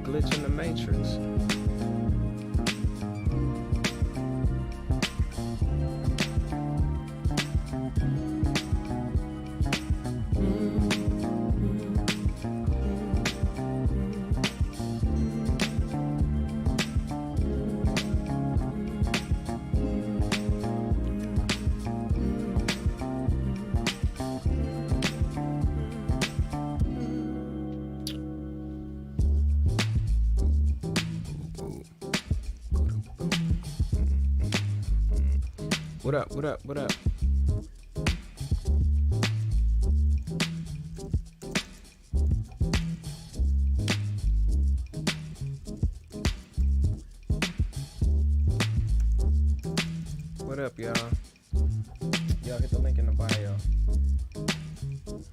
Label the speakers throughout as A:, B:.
A: glitch in the matrix. What up? What up? What up? What up, y'all? Y'all hit the link in the bio. Boom,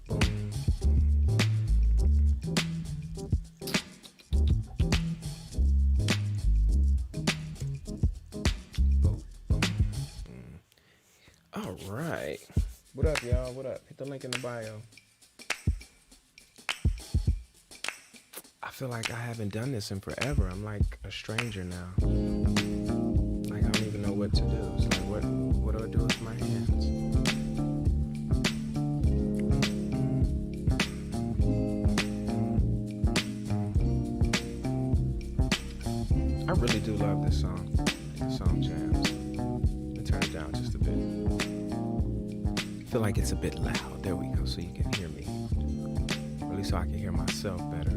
A: boom. All right. What up, y'all? What up? Hit the link in the bio. I feel like I haven't done this in forever. I'm like a stranger now. Like I don't even know what to do. It's like what do I do with my hands? I really do love this song. This song jams. Let me turn it down just a bit. I feel like it's a bit loud. There we go, so you can hear me. Or at least so I can hear myself better.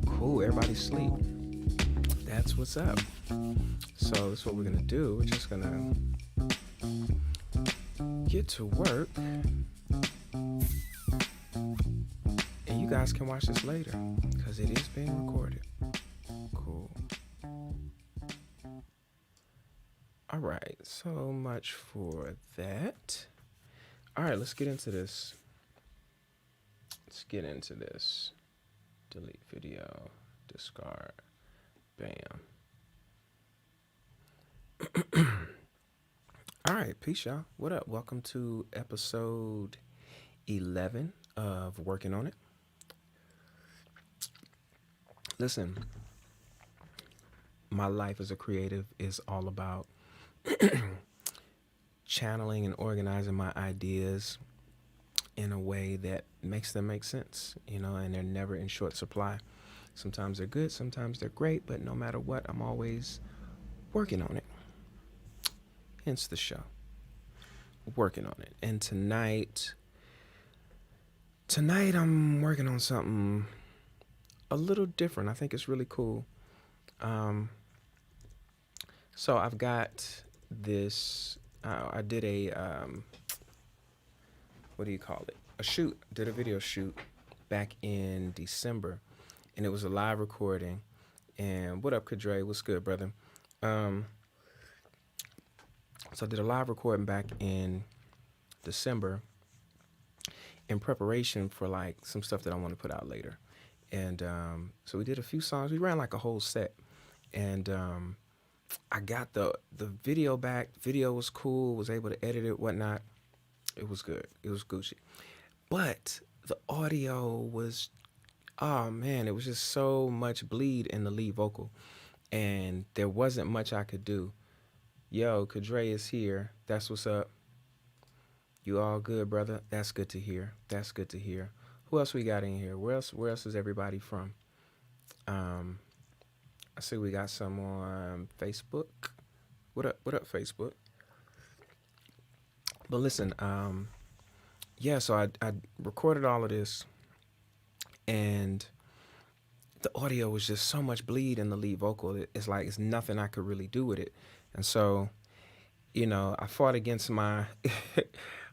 A: Cool, everybody sleep. That's what's up. So that's what we're gonna do. We're just gonna get to work. And you guys can watch this later because it is being recorded. Cool. All right, so much for that. All right, let's get into this. Delete video, discard, bam. All right, peace, y'all. What up? Welcome to episode 11 of Working on It. Listen, my life as a creative is all about channeling and organizing my ideas in a way that makes them make sense, and they're never in short supply. Sometimes they're good, sometimes they're great, but no matter what, I'm always working on it. Hence the show, Working on It. And tonight I'm working on something a little different. I think it's really cool. So I've got this, I did a, what do you call it? A shoot, did a video shoot back in December, and it was a live recording. And what up, Kadre? What's good, brother? So I did a live recording back in December in preparation for like some stuff that I want to put out later. And so we did a few songs. We ran like a whole set. And I got the video back. Video was cool, was able to edit it, whatnot. It was good. It was Gucci. But the audio was, oh man, it was just so much bleed in the lead vocal. And there wasn't much I could do. Yo, Kadre is here. That's what's up. You all good, brother? That's good to hear. That's good to hear. Who else we got in here? Where else is everybody from? I see we got some on Facebook. What up, Facebook? But listen, yeah, so I recorded all of this, and the audio was just so much bleed in the lead vocal. It's like it's nothing I could really do with it. And so, I fought against my,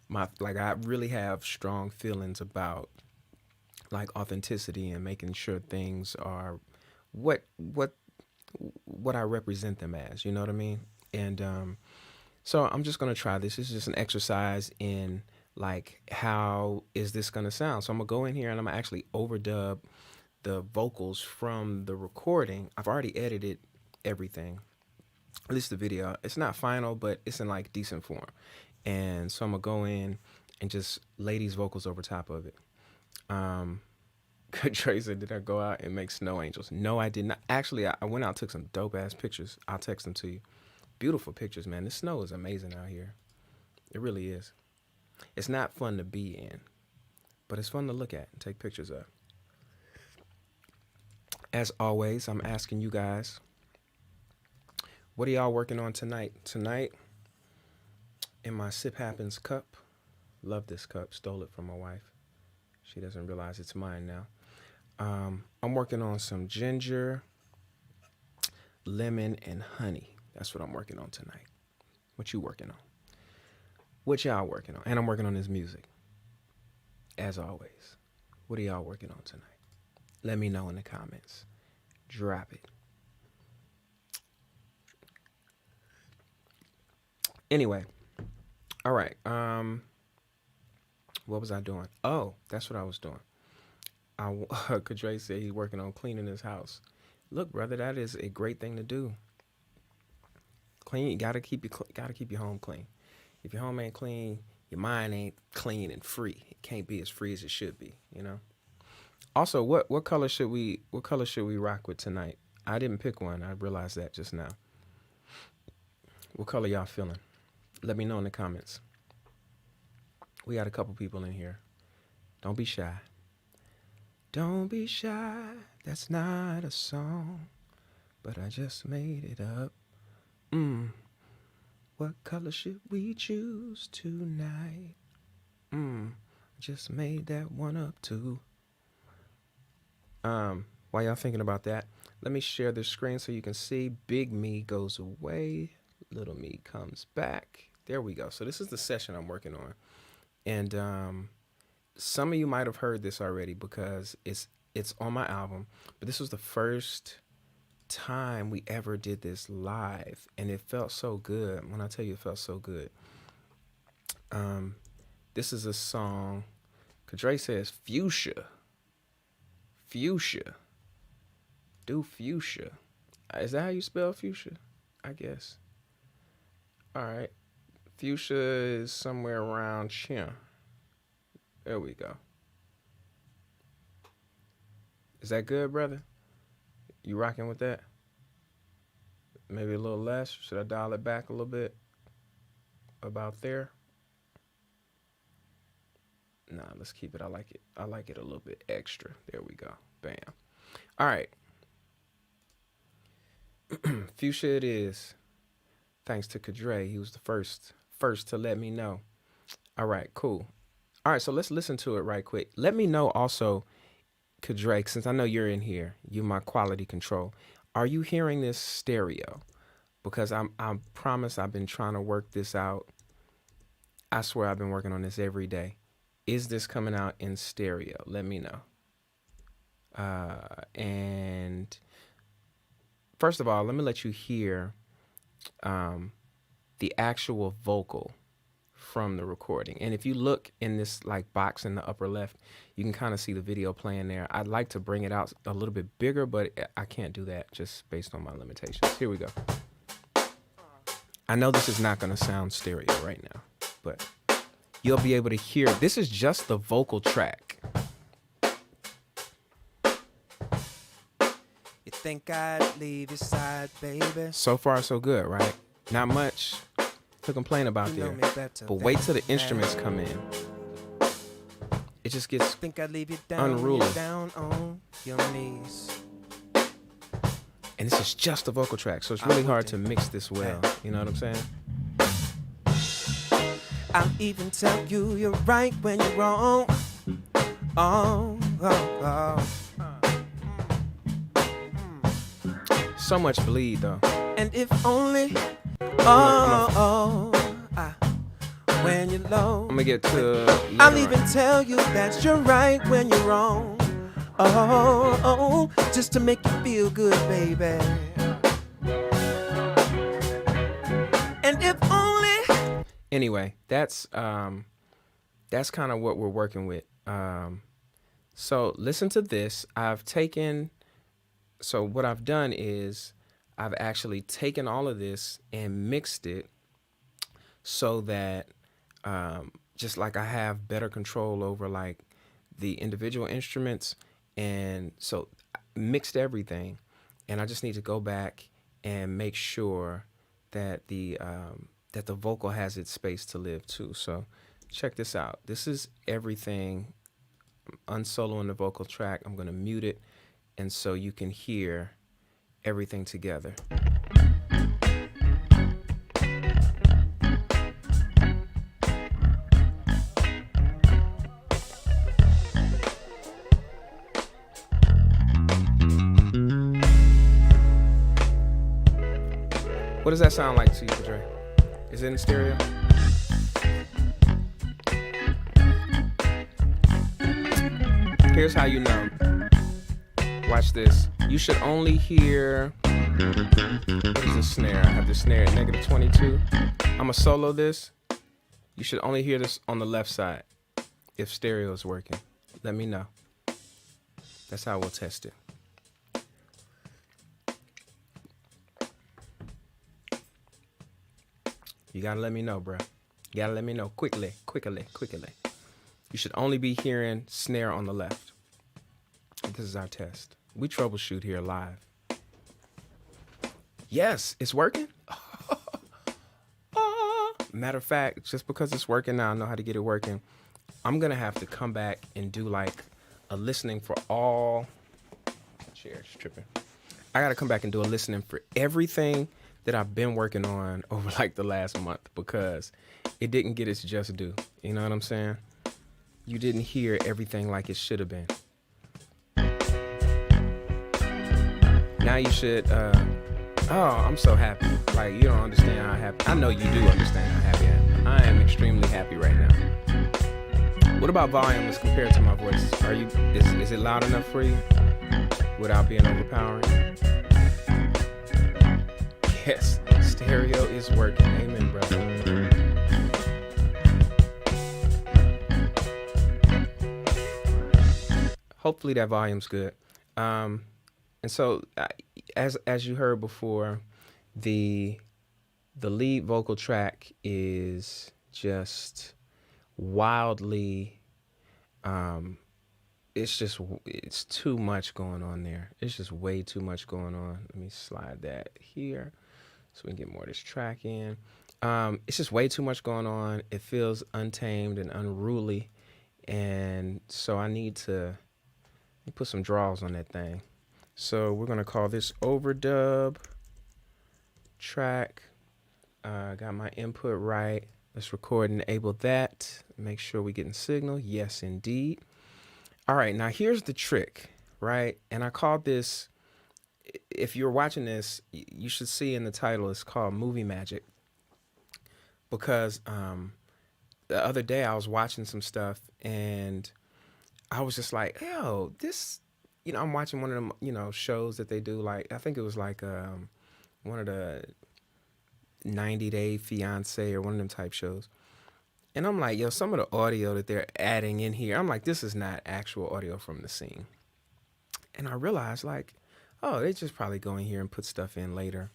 A: like I really have strong feelings about like authenticity and making sure things are what I represent them as, you know what I mean? And so I'm just going to try this. This is just an exercise in like, how is this going to sound? So I'm going to go in here and I'm going to actually overdub the vocals from the recording. I've already edited everything. at least the video. It's not final, but it's in like decent form. And so I'm gonna go in and just lay these vocals over top of it. Trey said, did I go out and make snow angels? No, I did not. Actually, I went out, took some dope ass pictures. I'll text them to you. Beautiful pictures, man. The snow is amazing out here. It really is. It's not fun to be in, but it's fun to look at and take pictures of. As always, I'm asking you guys, what are y'all working on tonight? Tonight, in my Sip Happens cup, love this cup, stole it from my wife. She doesn't realize it's mine now. I'm working on some ginger, lemon, and honey. That's what I'm working on tonight. What you working on? What y'all working on? And I'm working on this music. As always, what are y'all working on tonight? Let me know in the comments. Drop it. Anyway, all right. What was I doing? Oh, that's what I was doing. Kadre said he's working on cleaning his house. Look, brother, that is a great thing to do. Clean. You gotta keep your home clean. If your home ain't clean, your mind ain't clean and free. It can't be as free as it should be. You know. Also, what color should we rock with tonight? I didn't pick one. I realized that just now. What color y'all feeling? Let me know in the comments. We got a couple people in here. Don't be shy. Don't be shy. That's not a song, but I just made it up. What color should we choose tonight? Just made that one up too. While y'all thinking about that, let me share the screen so you can see. Big me goes away, little me comes back. There we go. So this is the session I'm working on. And some of you might have heard this already because it's on my album, but this was the first time we ever did this live, and it felt so good. When I tell you it felt so good. This is a song, Kadre says fuchsia. Fuchsia. Do fuchsia. Is that how you spell fuchsia? I guess. All right. Fuchsia is somewhere around chin. There we go. Is that good, brother? You rocking with that? Maybe a little less. Should I dial it back a little bit? About there? Nah, let's keep it. I like it. I like it a little bit extra. There we go. Bam. All right. Fuchsia it is. Thanks to Kadre. He was the first to let me know. All right, cool. All right, so let's listen to it right quick. Let me know also, Kadre, since I know you're in here, you're my quality control. Are you hearing this stereo? Because I promise I've been trying to work this out. I swear I've been working on this every day. Is this coming out in stereo? Let me know. And first of all, let me let you hear the actual vocal from the recording. And if you look in this like box in the upper left, you can kind of see the video playing there. I'd like to bring it out a little bit bigger, but I can't do that just based on my limitations. Here we go. I know this is not going to sound stereo right now, but you'll be able to hear. This is just the vocal track.
B: You think I'd leave your side, baby?
A: So far, so good, right? Not much to complain about there. But wait till the instruments come in. It just gets unruly.
B: Down on your knees.
A: And this is just the vocal track, so it's really hard to mix this well. You know what I'm saying?
B: I'll even tell you you're right when you're wrong. Oh, oh, oh.
A: So much bleed, though.
B: And if only, when you're low,
A: I'm gonna get to.
B: I'll even tell you that you're right when you're wrong. Oh, just to make you feel good, baby. And if only.
A: Anyway, that's kind of what we're working with. So listen to this. So what I've done is I've actually taken all of this and mixed it so that just like I have better control over like the individual instruments, and so I mixed everything, and I just need to go back and make sure that the vocal has its space to live too. So check this out. This is everything unsoloing the vocal track. I'm gonna mute it, and so you can hear everything together. What does that sound like to you, Dre? Is it in stereo? Here's how you know. Watch this. You should only hear. What is the snare? I have the snare at -22. I'm gonna solo this. You should only hear this on the left side. If stereo is working, let me know. That's how we'll test it. You gotta let me know, bro. You gotta let me know quickly. You should only be hearing snare on the left. This is our test. We troubleshoot here live. Yes, it's working. Matter of fact, just because it's working now, I know how to get it working. I'm gonna have to come back and do like a listening for all. Chair's tripping. I gotta come back and do a listening for everything that I've been working on over like the last month, because it didn't get its just due. You know what I'm saying? You didn't hear everything like it should have been. Now you should, I'm so happy. Like, you don't understand how happy. I know you do understand how happy I am. I am extremely happy right now. What about volume as compared to my voice? Is it loud enough for you without being overpowering? Yes, stereo is working. Amen, brother. Hopefully that volume's good. And so, as you heard before, the lead vocal track is just wildly. It's too much going on there. It's just way too much going on. Let me slide that here so we can get more of this track in. It's just way too much going on. It feels untamed and unruly, and so I need to put some draws on that thing. So we're gonna call this overdub track. Got my input right. Let's record and enable that. Make sure we're getting signal. Yes, indeed. All right, now here's the trick, right? And I called this, if you're watching this, you should see in the title, it's called Movie Magic. Because the other day I was watching some stuff and I was just like, yo, this, I'm watching one of them, shows that they do, like, I think it was like one of the 90 Day Fiance or one of them type shows. And I'm like, yo, some of the audio that they're adding in here, I'm like, this is not actual audio from the scene. And I realized, like, oh, they just probably go in here and put stuff in later.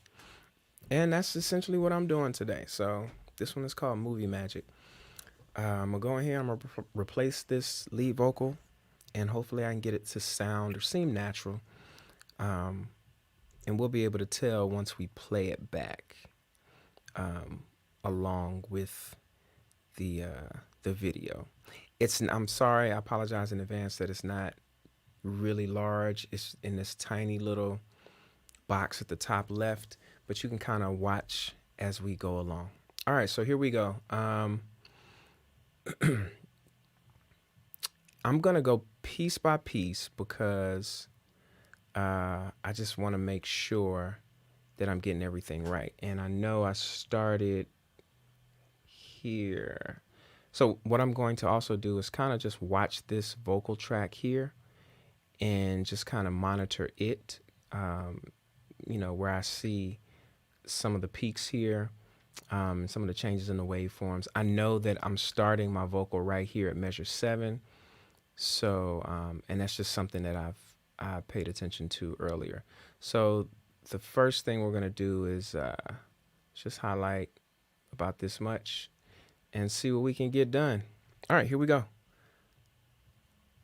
A: And that's essentially what I'm doing today. So this one is called Movie Magic. I'm going to go in here, I'm going to replace this lead vocal, and hopefully I can get it to sound or seem natural. And we'll be able to tell once we play it back, along with the video. I'm sorry, I apologize in advance that it's not really large. It's in this tiny little box at the top left, but you can kind of watch as we go along. All right, so here we go. I'm gonna go piece by piece because I just want to make sure that I'm getting everything right. And I know I started here. So what I'm going to also do is kind of just watch this vocal track here and just kind of monitor it, where I see some of the peaks here, some of the changes in the waveforms. I know that I'm starting my vocal right here at measure 7. So, and that's just something that I paid attention to earlier. So the first thing we're gonna do is just highlight about this much and see what we can get done. All right, here we go.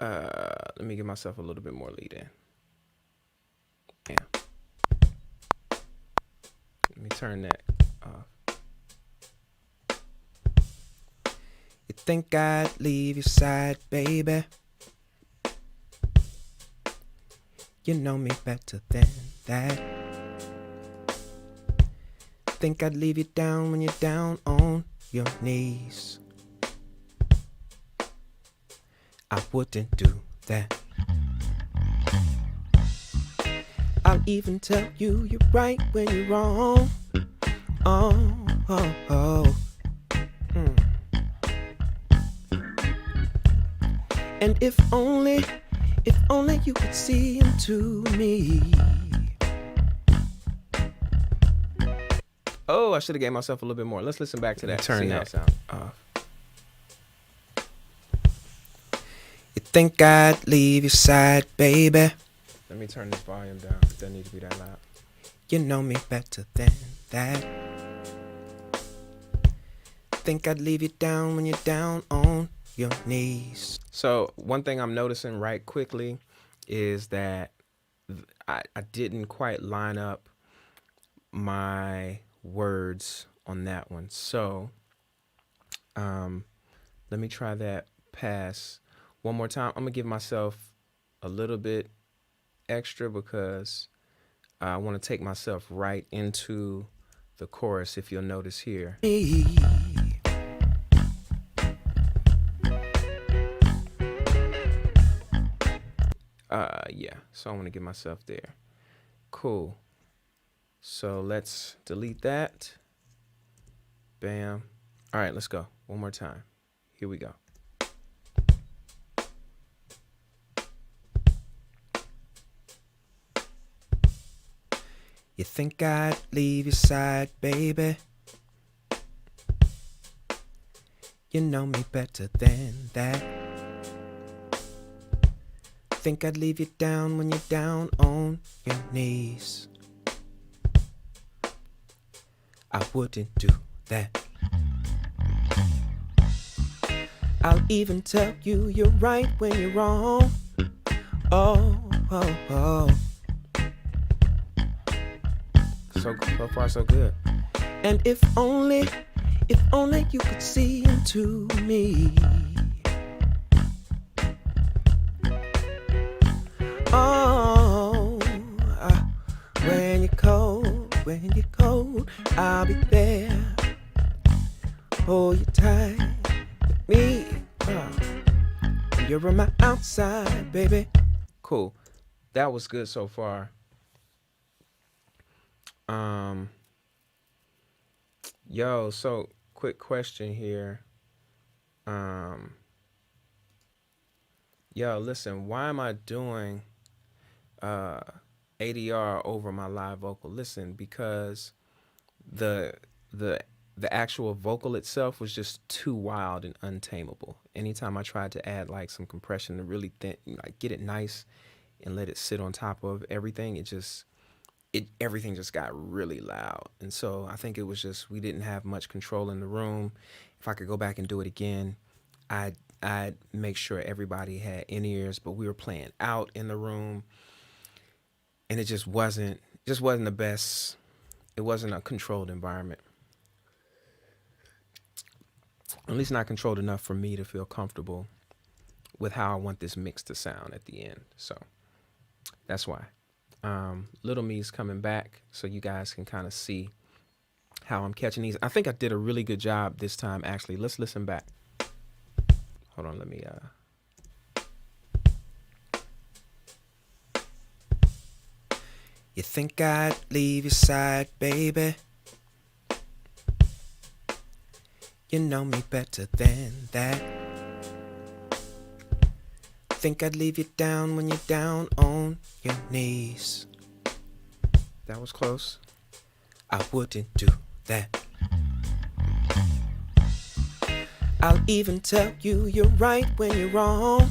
A: Let me give myself a little bit more lead in. Bam. Let me turn that off.
B: You think I'd leave your side, baby? You know me better than that. Think I'd leave you down when you're down on your knees? I wouldn't do that. I'll even tell you you're right when you're wrong. Oh, oh, oh. And if only you could see into me.
A: Oh, I should have gave myself a little bit more. Let's listen back to that.
B: Turn that
A: sound.
B: You think I'd leave your side, baby?
A: Let me turn this volume down. It doesn't need to be that loud.
B: You know me better than that. Think I'd leave you down when you're down on your knees.
A: So one thing I'm noticing right quickly is that I didn't quite line up my words on that one. So let me try that pass one more time. I'm gonna give myself a little bit extra because I want to take myself right into the chorus, if you'll notice here. Yeah, so I want to get myself there. Cool. So let's delete that. Bam. All right, let's go. One more time. Here we go.
B: You think I'd leave your side, baby? You know me better than that. Think I'd leave you down when you're down on your knees? I wouldn't do that. I'll even tell you you're right when you're wrong. Oh, oh, oh.
A: So far, so good.
B: And if only you could see into me. Oh, when you're cold, I'll be there. Hold you tight with me. You're on my outside, baby.
A: Cool. That was good so far. Yo, so quick question here. Yo, listen, why am I doing ADR over my live vocal? Listen, because the actual vocal itself was just too wild and untamable. Anytime I tried to add like some compression to really like get it nice and let it sit on top of everything, everything just got really loud. And so I think it was just, we didn't have much control in the room. If I could go back and do it again, I'd make sure everybody had in-ears, but we were playing out in the room and it just wasn't the best. It wasn't a controlled environment. At least not controlled enough for me to feel comfortable with how I want this mix to sound at the end. So that's why. Little me's coming back so you guys can kind of see how I'm catching these. I think I did a really good job this time, actually. Let's listen back. Hold on, let me
B: You think I'd leave your side, baby? You know me better than that. Think I'd leave you down when you're down on your knees?
A: that was close.
B: I wouldn't do that. I'll even tell you you're right when you're wrong.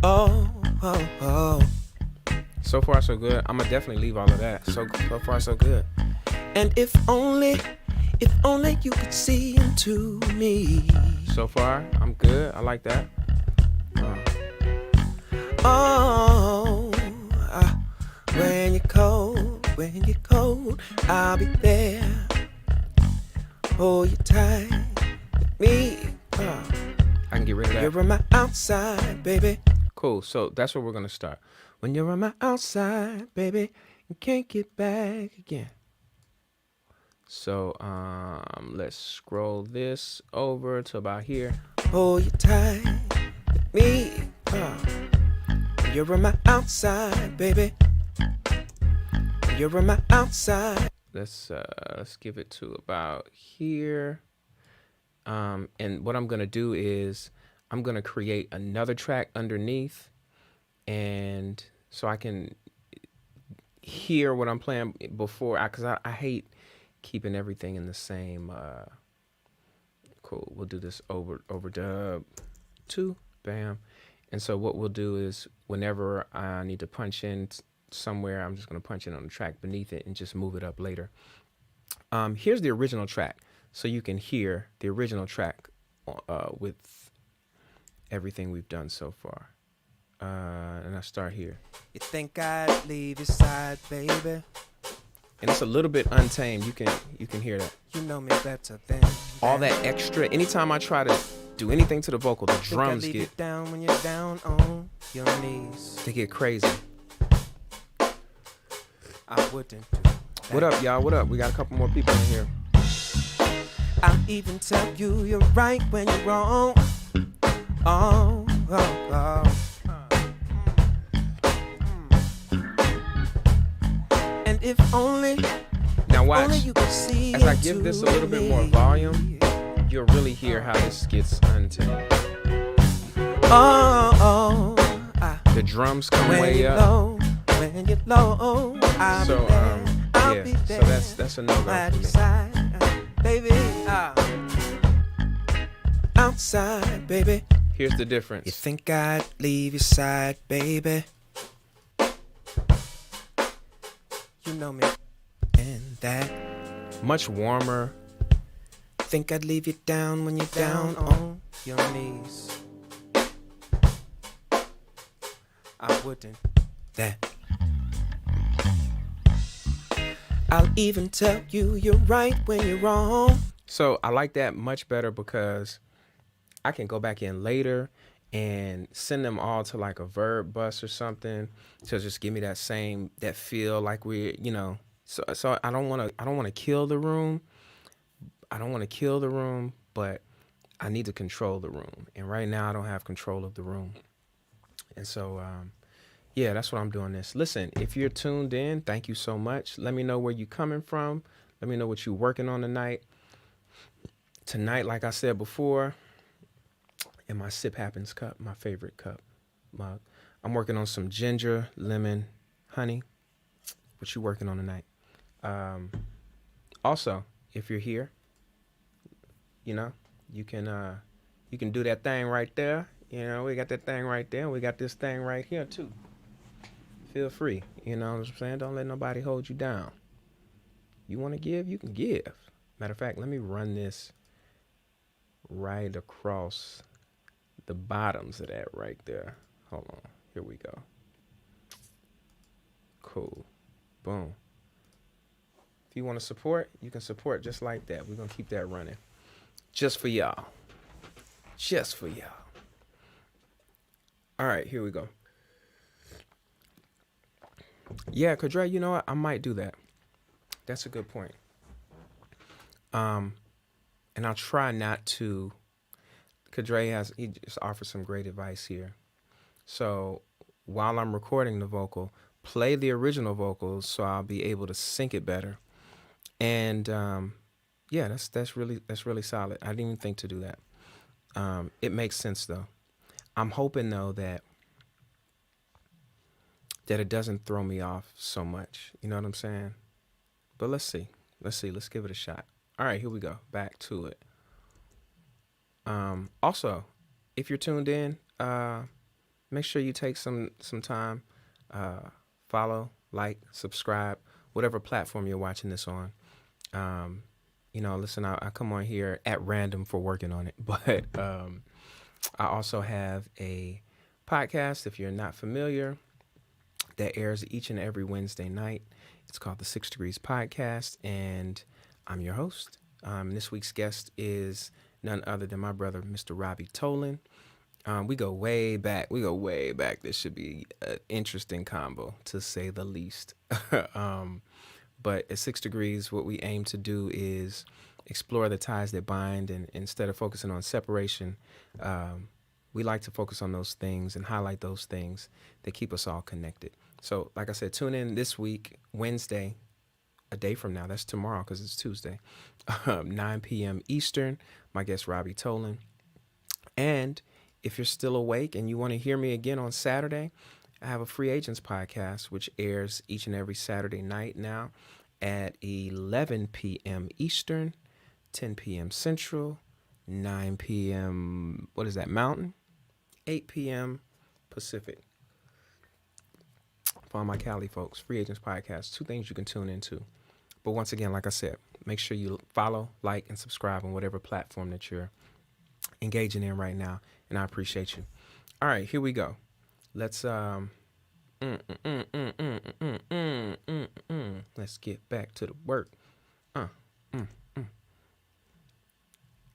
B: Oh, oh, oh.
A: So far, so good. I'm gonna definitely leave all of that. So far, so good.
B: And if only you could see into me.
A: So far, I'm good. I like that.
B: Oh, when you're cold, I'll be there. Hold you tight, me.
A: I can get rid of that.
B: You're on my outside, baby.
A: Cool. So that's where we're gonna start.
B: When you're on my outside, baby, you can't get back again.
A: So let's scroll this over to about here.
B: Hold you tight, me. You're on my outside, baby. You're on my outside.
A: Let's give it to about here. And what I'm gonna do is I'm gonna create another track underneath, and so I can hear what I'm playing before. Because I hate keeping everything in the same. Cool. We'll do this overdub 2. Bam. And so what we'll do is whenever I need to punch in somewhere, I'm just going to punch in on the track beneath it and just move it up later. Here's the original track, so you can hear the original track with everything we've done so far. And I start here.
B: You think I'd leave your side, baby?
A: And it's a little bit untamed. You can hear that.
B: You know me better than
A: all that extra. Anytime I try to do anything to the vocal, the drums
B: leave
A: get
B: you down when you're down on your knees.
A: They get crazy.
B: I wouldn't do that.
A: What up, y'all? What up? We got a couple more people in here.
B: I'll even tell you you're right when you're wrong. Oh, oh, oh. And if only
A: now watch,
B: only you could see
A: as I give this a little bit more volume, you'll really hear how this gets untamed.
B: Oh,
A: the drums come
B: when
A: way
B: you're
A: up.
B: Low, when you're low, I'll
A: So
B: be there. I'll
A: yeah,
B: be
A: so
B: there.
A: that's a no-go
B: Right
A: for me.
B: inside, baby. Outside, baby.
A: Here's the
B: You
A: difference.
B: think I'd leave your side, baby? You know me, and that.
A: Much warmer.
B: Think I'd leave you down when you're down on your knees. I wouldn't. That. I'll even tell you you're right when you're wrong.
A: So I like that much better because I can go back in later and send them all to like a verb bus or something to just give me that feel like we're, so I don't want to kill the room. I don't want to kill the room, but I need to control the room. And right now I don't have control of the room. And so, yeah, that's what I'm doing this. Listen, if you're tuned in, thank you so much. Let me know where you're coming from. Let me know what you're working on tonight. Tonight, like I said before, in my Sip Happens cup, my favorite cup mug, I'm working on some ginger, lemon, honey. What you working on tonight? Also, if you're here, you can do that thing right there. We got that thing right there. We got this thing right here too. Feel free. You know what I'm saying? Don't let nobody hold you down. You want to give, you can give. Matter of fact, let me run this right across the bottoms of that right there. Hold on. Here we go. Cool. Boom. If you want to support, you can support just like that. We're going to keep that running. Just for y'all. Just for y'all. All right, here we go. Yeah, Kadre, you know what? I might do that. That's a good point. And I'll try not to. Kadre he just offers some great advice here. So while I'm recording the vocal, play the original vocals so I'll be able to sync it better. And yeah, that's really solid. I didn't even think to do that. It makes sense though. I'm hoping though that it doesn't throw me off so much. You know what I'm saying? But let's see. Let's give it a shot. All right, here we go. Back to it. Also, if you're tuned in, make sure you take some time follow, like, subscribe, whatever platform you're watching this on. Listen, I come on here at random for working on it, but I also have a podcast, if you're not familiar, that airs each and every Wednesday night. It's called the 6 Degrees Podcast, and I'm your host. This week's guest is none other than my brother, Mr. Robbie Tolan. We go way back. This should be an interesting combo, to say the least. But at 6 Degrees, what we aim to do is explore the ties that bind, and instead of focusing on separation, we like to focus on those things and highlight those things that keep us all connected. So, like I said, tune in this week, Wednesday, a day from now. That's tomorrow because it's Tuesday, 9 p.m. Eastern. My guest, Robbie Tolan. And if you're still awake and you want to hear me again on Saturday, I have a Free Agents podcast, which airs each and every Saturday night now at 11 p.m. Eastern, 10 p.m. Central, 9 p.m. Mountain, 8 p.m. Pacific. For all my Cali folks, Free Agents podcast, 2 things you can tune into. But once again, like I said, make sure you follow, like, and subscribe on whatever platform that you're engaging in right now, and I appreciate you. All right, here we go. Let's let's get back to the work.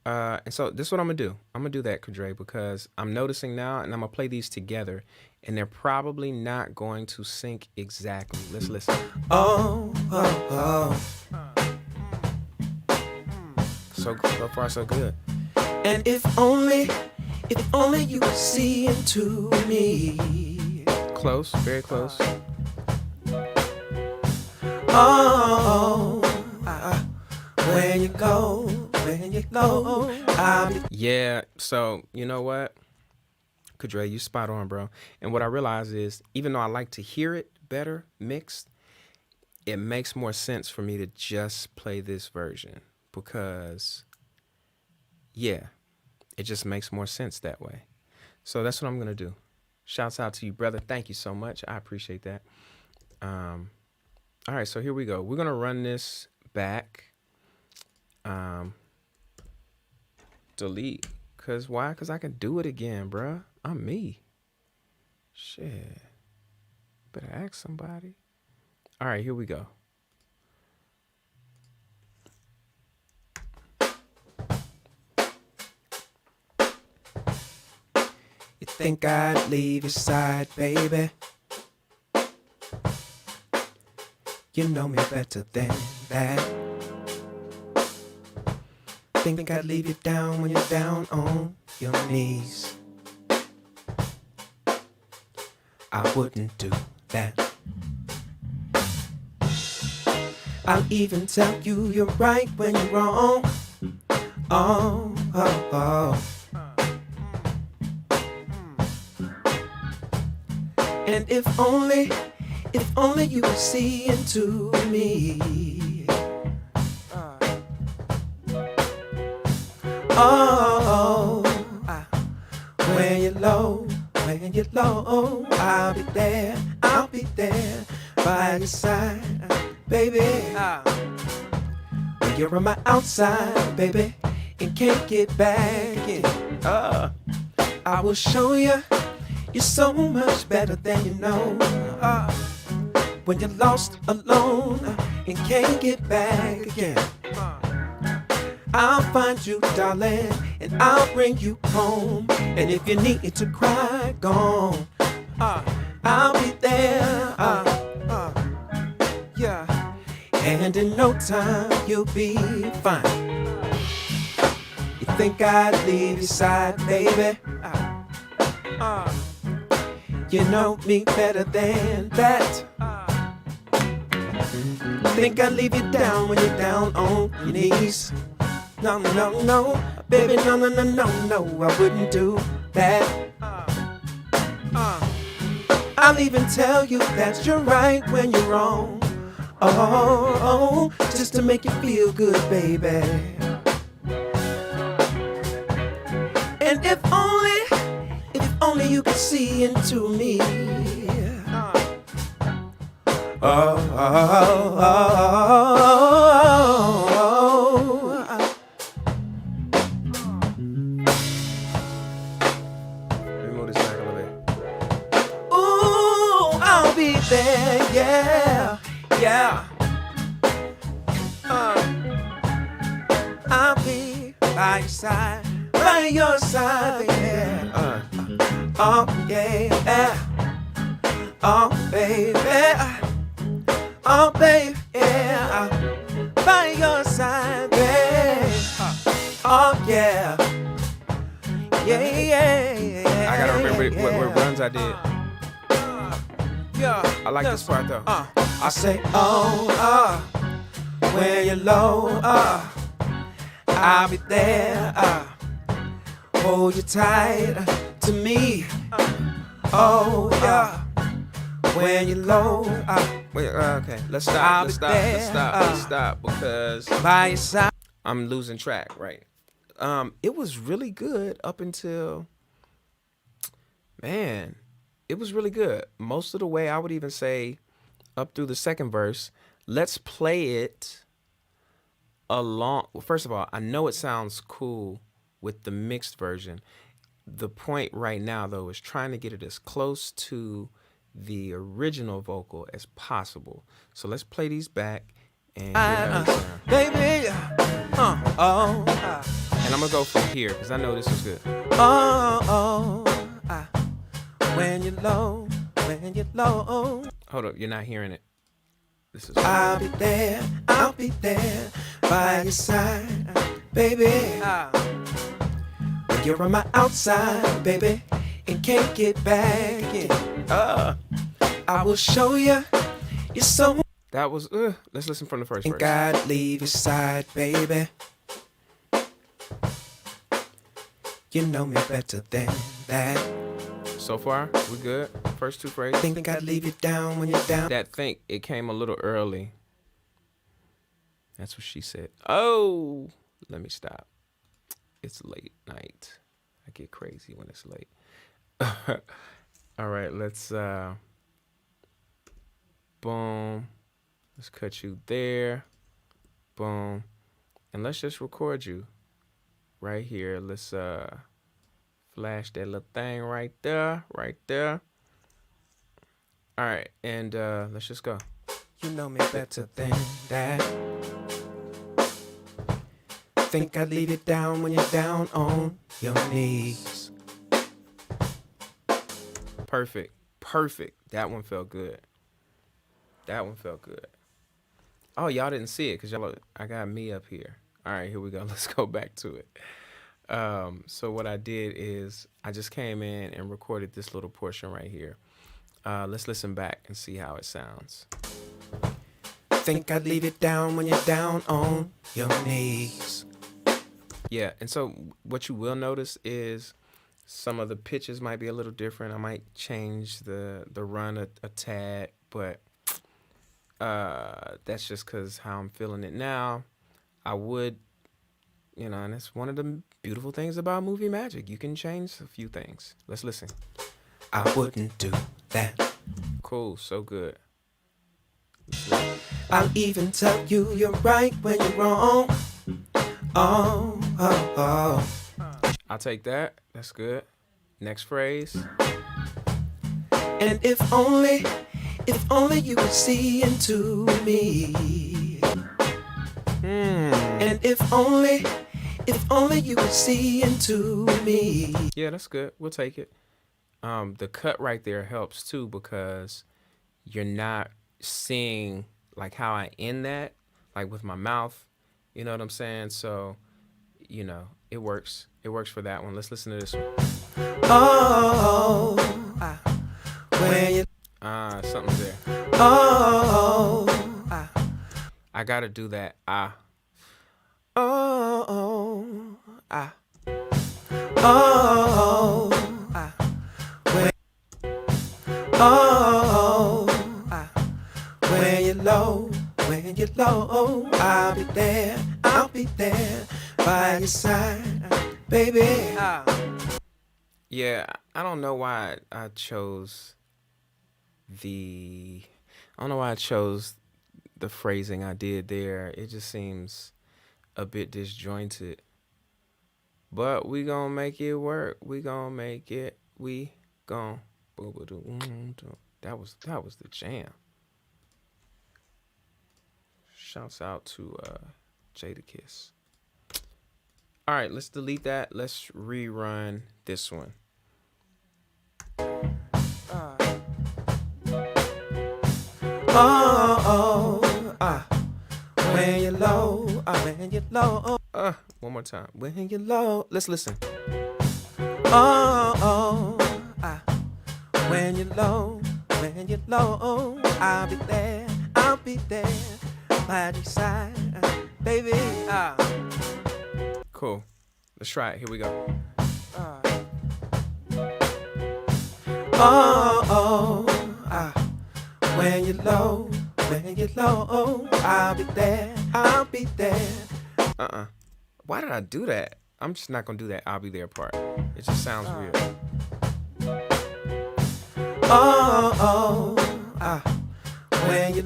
A: And so this is what I'm gonna do. I'm gonna do that, Kadre, because I'm noticing now, and I'm gonna play these together, and they're probably not going to sync exactly. Let's listen. So far, so good.
B: And if only you could see into me.
A: Close, very close.
B: When you go,
A: Yeah, so you know what? Kadre, you spot on, bro. And what I realize is, even though I like to hear it better mixed, it makes more sense for me to just play this version because, yeah, it just makes more sense that way. So that's what I'm going to do. Shouts out to you, brother. Thank you so much. I appreciate that. All right, so here we go. We're going to run this back. Delete. Because why? Because I can do it again, bruh. I'm me. Shit. Better ask somebody. All right, here we go.
B: You think I'd leave your side, baby? You know me better than that. Think I'd leave you down when you're down on your knees. I wouldn't do that. I'll even tell you you're right when you're wrong. And if only you could see into me. When you're low, I'll be there by your side, baby. When you're on my outside, baby, and can't get back in, I will show you you're so much better than you know. When you're lost alone and can't get back again, I'll find you, darling, and I'll bring you home. And if you need to cry, gone, I'll be there. Yeah. And in no time you'll be fine. You think I'd leave your side, baby? You know me better than that. Think I'd leave you down when you're down on your knees. No, baby, no, I wouldn't do that. I'll even tell you that you're right when you're wrong. Just to make you feel good, baby. And if only you could see into me.
A: Let me move this back a little bit.
B: Ooh, I'll be there, yeah, yeah. I'll be by your side, yeah. Oh, yeah, oh, baby, oh, baby, yeah. By your side, baby. Oh, yeah, yeah, yeah, yeah.
A: I gotta remember what runs I did.
B: Yeah,
A: I like this part though.
B: I say, when you're low, I'll be there, hold you tight to me. Oh, yeah, when you're low,
A: Wait, okay, let's stop, let's stop, because
B: by your side.
A: I'm losing track, right? It was really good up until, man, it was really good. Most of the way, I would even say up through the second verse. Let's play it along. Well, first of all, I know it sounds cool with the mixed version. The point right now, though, is trying to get it as close to the original vocal as possible. So let's play these back and hear how they sound.
B: Baby,
A: And I'm gonna go from here because I know this is good.
B: when you're low,
A: Hold up, you're not hearing it. This is.
B: I'll be there by your side, baby. When you're on my outside, baby, and can't get back in, I will show you you're so.
A: That was. Let's listen from the first verse.
B: God leave your side, baby. You know me better than that.
A: So far, we good. First two phrases.
B: Think I'd leave you down when you're down.
A: That think, it came a little early. That's what she said. Oh, let me stop. It's late night. I get crazy when it's late. All right, let's boom. Let's cut you there. Boom. And let's just record you right here. Let's flash that little thing right there. All right, and let's just go.
B: You know me better than that. Think I'd leave you down when you're down on your knees.
A: Perfect. That one felt good. Oh, y'all didn't see it because I got me up here. All right, here we go. Let's go back to it. So what I did is I just came in and recorded this little portion right here. Let's listen back and see how it sounds.
B: Think I'd leave it down when you're down on your knees.
A: Yeah, and so what you will notice is some of the pitches might be a little different. I might change the run a tad, but that's just because how I'm feeling it now. I would, and it's one of the beautiful things about movie magic. You can change a few things. Let's listen.
B: I wouldn't do that.
A: Cool, so good.
B: I'll even tell you you're right when you're wrong. Oh.
A: I'll take that. That's good. Next phrase.
B: And if only you would see into me. And if only you would see into me.
A: Yeah, that's good. We'll take it. The cut right there helps too because you're not seeing like how I end that, like with my mouth. You know what I'm saying? So, it works. It works for that one. Let's listen to this one.
B: When you
A: something's there. I gotta do that.
B: When you're low, I'll be there by your side, baby.
A: Yeah, I don't know why I chose I don't know why I chose the phrasing I did there. It just seems a bit disjointed. But we gonna make it work. We gonna make it. We gonna. That was the jam. Shouts out to Jadakiss. All right, let's delete that. Let's rerun this one.
B: When you're low, when you're low.
A: One more time. When you're low. Let's listen.
B: When you're low, I'll be there, by your side, baby.
A: Cool. Let's try it. Here we go.
B: When you're low, I'll be there,
A: Why did I do that? I'm just not gonna do that I'll be there part. It just sounds weird.
B: When you're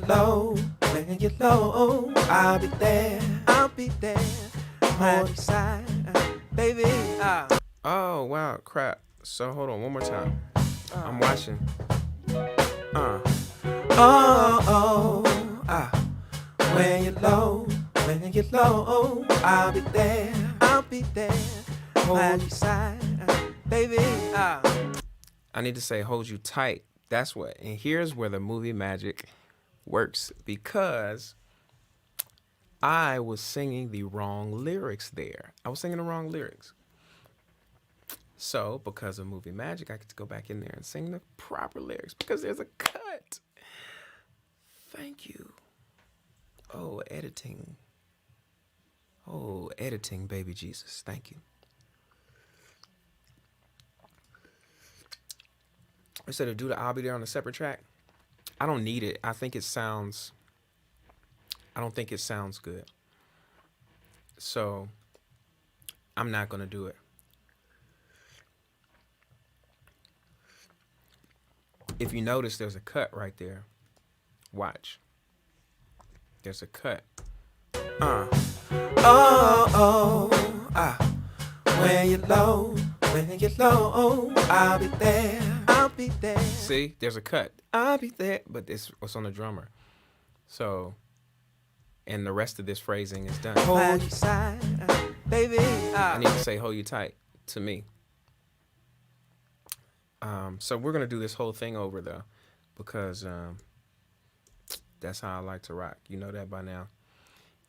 B: low, I'll be there, by your side, baby.
A: Oh wow, crap. So hold on, one more time. I'm watching.
B: When you're low, I'll be there, by your side, baby.
A: I need to say hold you tight. That's what. And here's where the movie magic works, because I was singing the wrong lyrics there. I was singing the wrong lyrics. So, because of movie magic, I get to go back in there and sing the proper lyrics because there's a cut. Thank you. Oh, editing. Oh, editing, baby Jesus. Thank you. Instead of do the I'll be there on a separate track, I don't need it. I don't think it sounds good. So I'm not going to do it. If you notice, there's a cut right there. Watch. There's a cut.
B: When you're low, I'll be there,
A: See, there's a cut. I'll be there, but it's on the drummer. So, and the rest of this phrasing is done.
B: Hold your side, baby.
A: I need to say hold you tight to me. So we're gonna do this whole thing over though, because that's how I like to rock. You know that by now.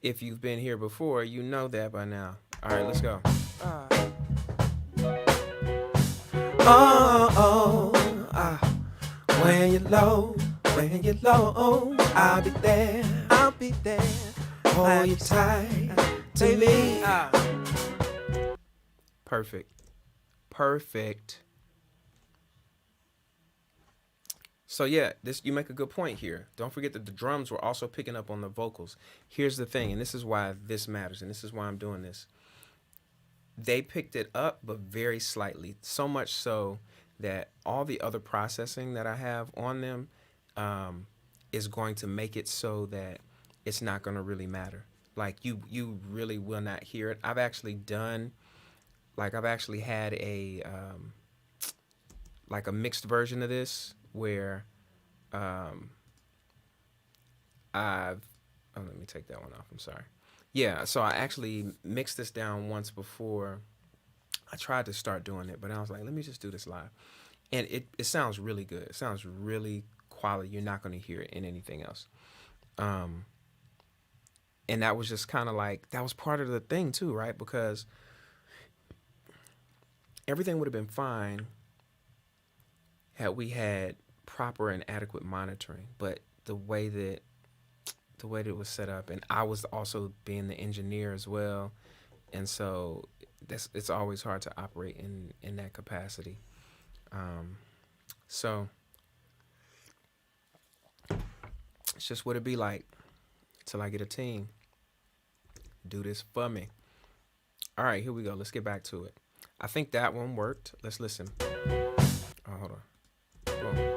A: If you've been here before, you know that by now. All right, let's go.
B: When you're low, I'll be there, hold you tight to me.
A: Perfect. So yeah, you make a good point here. Don't forget that the drums were also picking up on the vocals. Here's the thing, and this is why this matters, and this is why I'm doing this. They picked it up, but very slightly, so much so that all the other processing that I have on them is going to make it so that it's not going to really matter. Like you really will not hear it. I've actually had a like a mixed version of this where let me take that one off. I'm sorry. Yeah, so I actually mixed this down once before. I tried to start doing it, but I was like, let me just do this live. And it sounds really good. It sounds really quality. You're not going to hear it in anything else. And that was just kind of like, that was part of the thing too, right? Because everything would have been fine had we had proper and adequate monitoring. But the way that it was set up, and I was also being the engineer as well, and so it's always hard to operate in that capacity. So it's just what it'd be like till I get a team. Do this for me. All right, here we go. Let's get back to it. I think that one worked. Let's listen. Oh, hold on. Boom.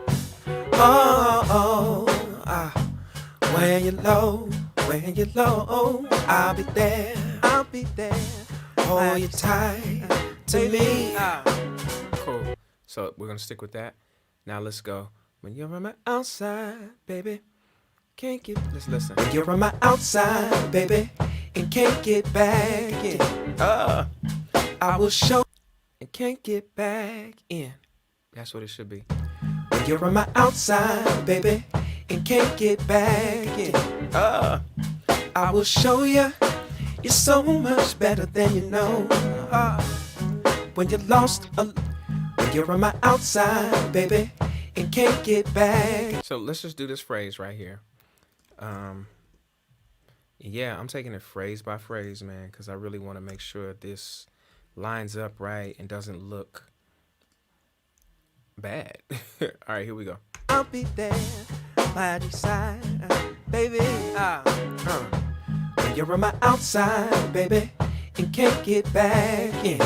B: When you're low, when you're low, I'll be there. I'll be there. Hold you tight to me.
A: Cool. So we're gonna stick with that. Now let's go. When you're on my
B: Outside, baby, can't get.
A: let's listen.
B: When you're on my outside, baby, and can't get back in. I will show
A: And can't get back in. That's what it should be.
B: when you're on my outside, baby, and can't get back in. I will show you, you're so much better than you know. When you're lost, when you're on my outside, baby, and can't get back.
A: So let's just do this phrase right here. Yeah, I'm taking it phrase by phrase, man, because I really want to make sure this lines up right and doesn't look bad. All right, here we go.
B: I'll be there by your side, baby. When you're on my outside, baby, and can't get back in.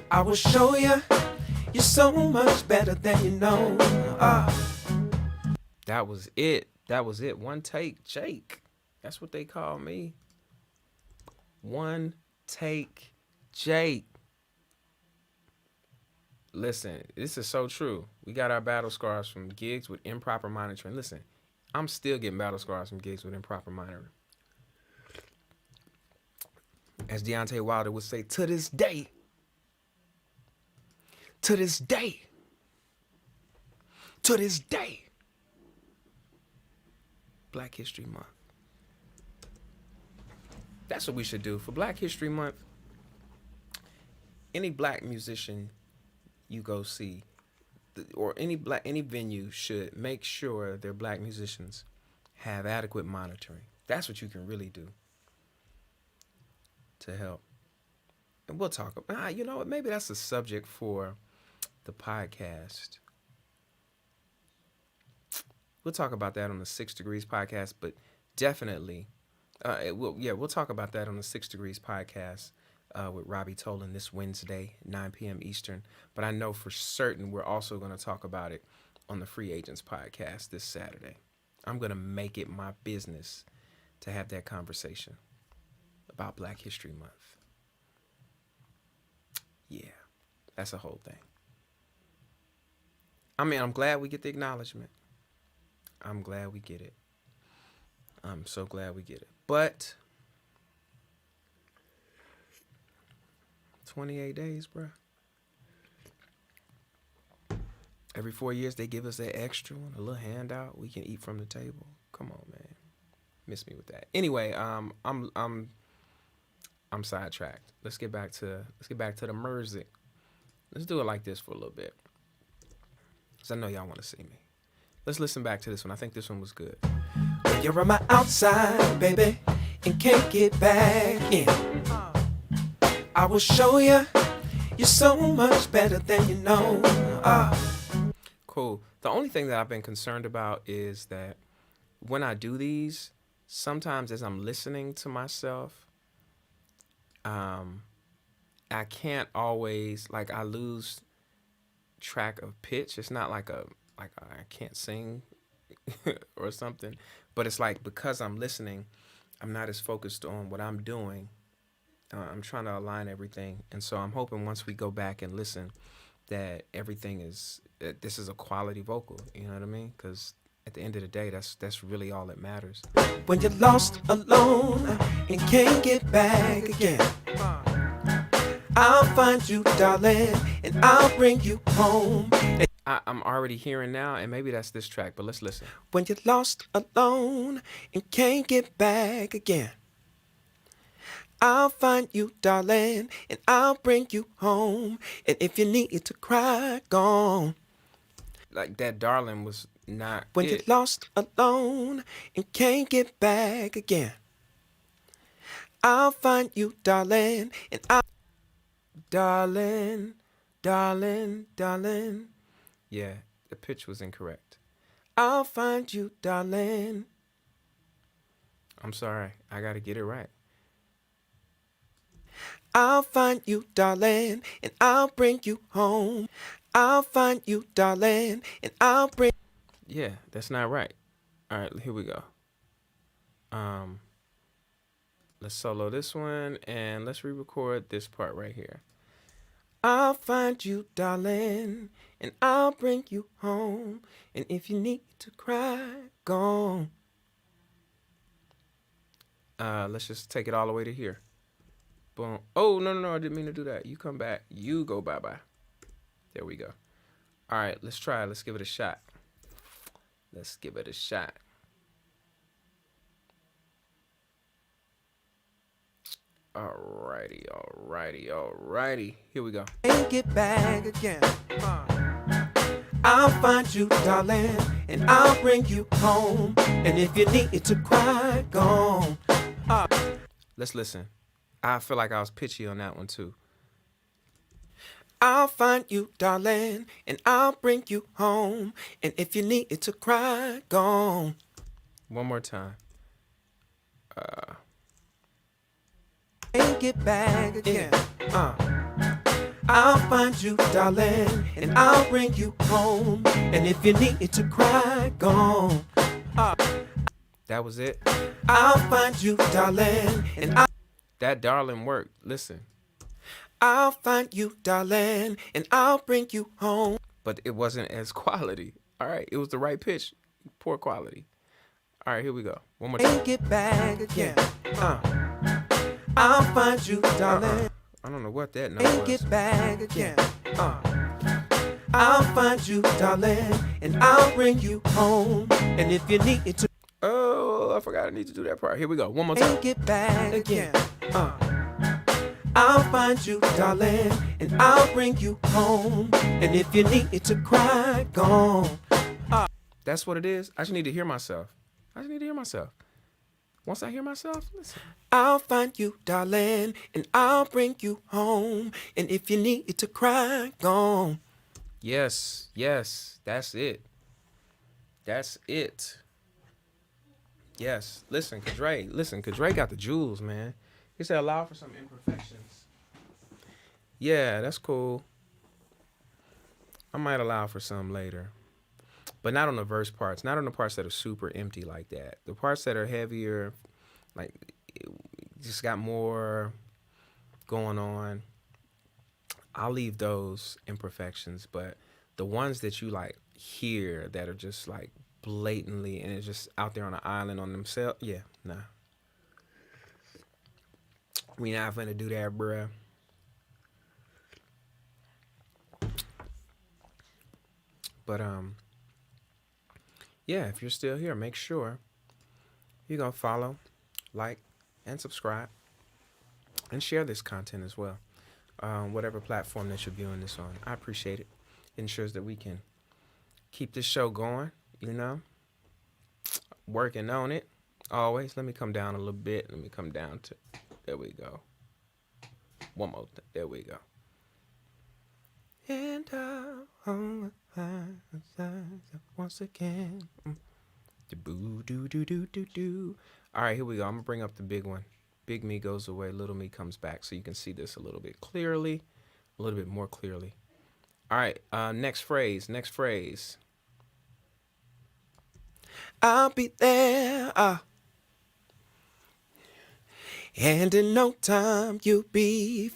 B: I will show you, you're so much better than you know.
A: That was it. That was it. One take, Jake. That's what they call me. One take, Jake. Listen, this is so true. We got our battle scars from gigs with improper monitoring. Listen, I'm still getting battle scars from gigs with improper monitoring. As Deontay Wilder would say, to this day. To this day. To this day. Black History Month. That's what we should do for Black History Month. Any black musician you go see, or any venue should make sure their black musicians have adequate monitoring. That's what you can really do to help. And we'll talk about, you know what, maybe that's a subject for the podcast. We'll talk about that on the 6 Degrees podcast, but definitely, we'll talk about that on the 6 Degrees podcast with Robbie Tolan this Wednesday, 9 p.m. Eastern. But I know for certain we're also going to talk about it on the Free Agents podcast this Saturday. I'm going to make it my business to have that conversation about Black History Month. Yeah, that's a whole thing. I mean, I'm glad we get the acknowledgement. I'm glad we get it. I'm so glad we get it. But 28 days, bruh. Every 4 years they give us that extra one, a little handout we can eat from the table. Come on, man. Miss me with that. Anyway, I'm sidetracked. Let's get back to the music. Let's do it like this for a little bit, cause I know y'all want to see me. Let's listen back to this one. I think this one was good.
B: When you're on my outside, baby, and can't get back in. I will show you, you're so much better than you know.
A: Cool. The only thing that I've been concerned about is that when I do these, sometimes as I'm listening to myself, I can't always, like, I lose track of pitch. It's not like I can't sing or something, but it's like because I'm listening, I'm not as focused on what I'm doing. I'm trying to align everything, and so I'm hoping once we go back and listen that everything is, that this is a quality vocal. You know what I mean? Because at the end of the day, that's really all that matters.
B: When you're lost alone and can't get back again, I'll find you, darling, and I'll bring you home.
A: I'm already hearing now, and maybe that's this track, but let's listen.
B: When you're lost alone and can't get back again, I'll find you, darling, and I'll bring you home. And if you need to cry, gone.
A: Like, that darling was not
B: When
A: it.
B: you're lost alone and can't get back again, I'll find you, darling, and I'll...
A: Darling, darling, darling. Yeah, the pitch was incorrect.
B: I'll find you, darling.
A: I'm sorry. I got to get it right.
B: I'll find you, darling, and I'll bring you home. I'll find you, darling, and I'll bring...
A: Yeah, that's not right. All right, here we go. Let's solo this one and let's re-record this part right here. I'll find you, darling, and I'll bring you home. And if you need to cry, gone. Let's just take it all the way to here. Boom. Oh, no, I didn't mean to do that. You come back. You go bye-bye. There we go. All right, let's try it. Let's give it a shot. Let's give it a shot. Alrighty. Here we go.
B: And get back again. I'll find you, darling, and I'll bring you home. And if you need to cry, gone.
A: Let's listen. I feel like I was pitchy on that one too.
B: I'll find you, darling, and I'll bring you home. And if you need to cry, gone.
A: One more time.
B: And get back again. I'll find you, darling, and I'll bring you home. And if you need to cry, gone.
A: That was it.
B: I'll find you, darling, and
A: That darling worked. Listen.
B: I'll find you, darling, and I'll bring you home.
A: But it wasn't as quality. All right. It was the right pitch. Poor quality. All right. Here we go. One more time.
B: And get back again. I'll find you, darling.
A: I don't know what that note
B: And
A: was.
B: get back again. I'll find you, darling, and I'll bring you home. And if you need to,
A: Oh, I forgot I need to do that part. Here we go. One more time.
B: and get back again. I'll find you, darling, and I'll bring you home. And if you need to cry, gone.
A: That's what it is. I just need to hear myself. Once I hear myself, listen.
B: I'll find you, darling, and I'll bring you home. And if you need to cry, gone.
A: Yes. That's it. Yes. Listen, Kadre got the jewels, man. He said allow for some imperfections. Yeah, that's cool. I might allow for some later. But not on the verse parts. Not on the parts that are super empty like that. The parts that are heavier, like just got more going on, I'll leave those imperfections. But the ones that you like hear that are just like blatantly and it's just out there on an island on themselves, yeah, nah. We not finna do that, bruh. But yeah, if you're still here, make sure you're gonna follow, like, and subscribe, and share this content as well. Whatever platform that you're viewing this on, I appreciate it. It ensures that we can keep this show going. You know, working on it always. Let me come down a little bit. Let me come down to. There we go. One more thing. There we go. And once again. Boo doo doo doo doo doo. All right, here we go. I'm gonna bring up the big one. Big me goes away, little me comes back, so you can see this a little bit clearly, a little bit more clearly. All right, next phrase.
B: I'll be there. And in no time you'll be.